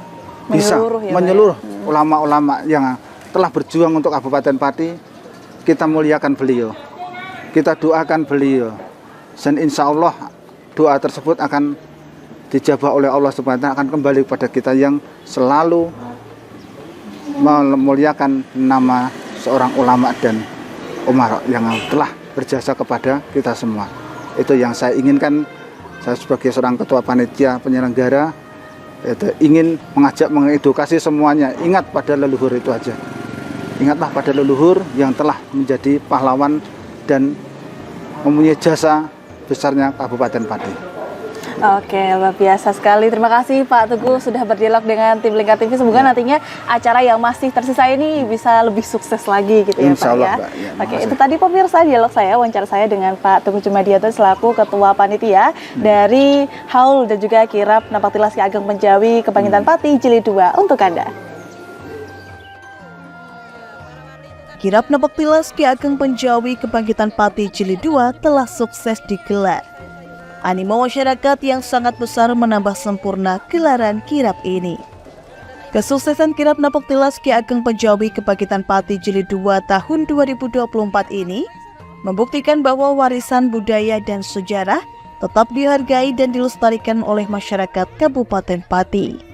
bisa menyeluruh ulama-ulama yang telah berjuang untuk Kabupaten Pati. Kita muliakan beliau, kita doakan beliau, dan insya Allah doa tersebut akan dijabah oleh Allah Subhanahu wa Ta'ala, akan kembali kepada kita yang selalu memuliakan nama seorang ulama dan umarok yang telah berjasa kepada kita semua. Itu yang saya inginkan. Saya sebagai seorang ketua panitia penyelenggara ingin mengajak, mengedukasi semuanya, ingat pada leluhur itu aja. Ingatlah pada leluhur yang telah menjadi pahlawan dan mempunyai jasa besarnya Kabupaten Pati. Oke, luar biasa sekali. Terima kasih Pak Teguh sudah berdialog dengan tim Lingkar TV. Semoga nantinya acara yang masih tersisa ini bisa lebih sukses lagi gitu ya Insya Pak Allah, ya. Mbak. Ya, Oke, itu tadi pemirsa dialog saya, wawancara saya dengan Pak Teguh Jumadianto selaku Ketua Panitia dari Haul dan juga Kirap Napak Tilas Ki Ageng Penjawi Kebangkitan Pati Jilid 2 untuk Anda. Kirap Napak Tilas Ki Ageng Penjawi Kebangkitan Pati Jilid 2 telah sukses digelar. Animo masyarakat yang sangat besar menambah sempurna gelaran kirap ini. Kesuksesan Kirap Napak Tilas Ki Ageng Penjawi Kebangkitan Pati Jilid 2 tahun 2024 ini membuktikan bahwa warisan budaya dan sejarah tetap dihargai dan dilestarikan oleh masyarakat Kabupaten Pati.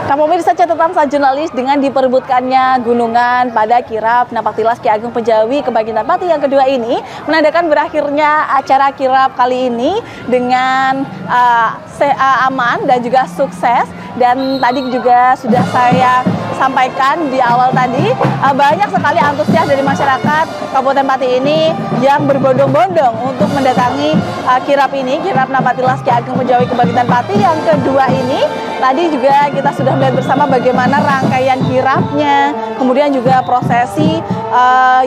Nah, pemirsa, catatan sang jurnalis dengan diperebutkannya gunungan pada Kirap Napak Tilas Ki Ageng Penjawi Kebangkitan Pati yang kedua ini menandakan berakhirnya acara kirap kali ini dengan aman dan juga sukses. Dan tadi juga sudah saya sampaikan di awal tadi, banyak sekali antusias dari masyarakat Kabupaten Pati ini yang berbondong-bondong untuk mendatangi kirap ini, Kirap Napak Tilas Ki Ageng Penjawi Kebangkitan Pati yang kedua ini. Tadi juga kita sudah melihat bersama bagaimana rangkaian kirapnya, kemudian juga prosesi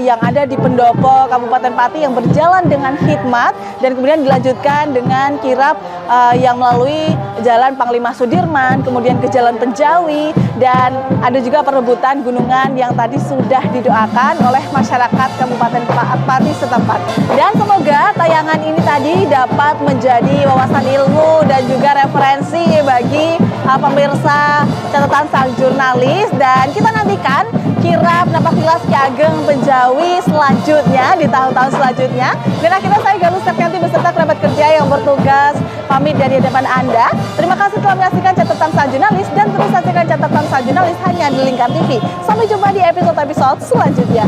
yang ada di pendopo Kabupaten Pati yang berjalan dengan hikmat dan kemudian dilanjutkan dengan kirap yang melalui Jalan Panglima Sudirman, kemudian ke Jalan Penjawi, dan ada juga perebutan gunungan yang tadi sudah didoakan oleh masyarakat Kabupaten Pati setempat. Dan semoga tayangan ini tadi dapat menjadi wawasan ilmu dan juga referensi bagi pemirsa catatan sang jurnalis, dan kita nantikan kirap Napak Tilas Ki Ageng Penjawi selanjutnya di tahun-tahun selanjutnya. Dan akhirnya saya Galus Septianti beserta kerabat kerja yang bertugas pamit dari hadapan Anda. Terima kasih telah menyaksikan catatan sang jurnalis dan terus saksikan catatan sang jurnalis hanya di Lingkar TV. Sampai jumpa di episode-episode selanjutnya.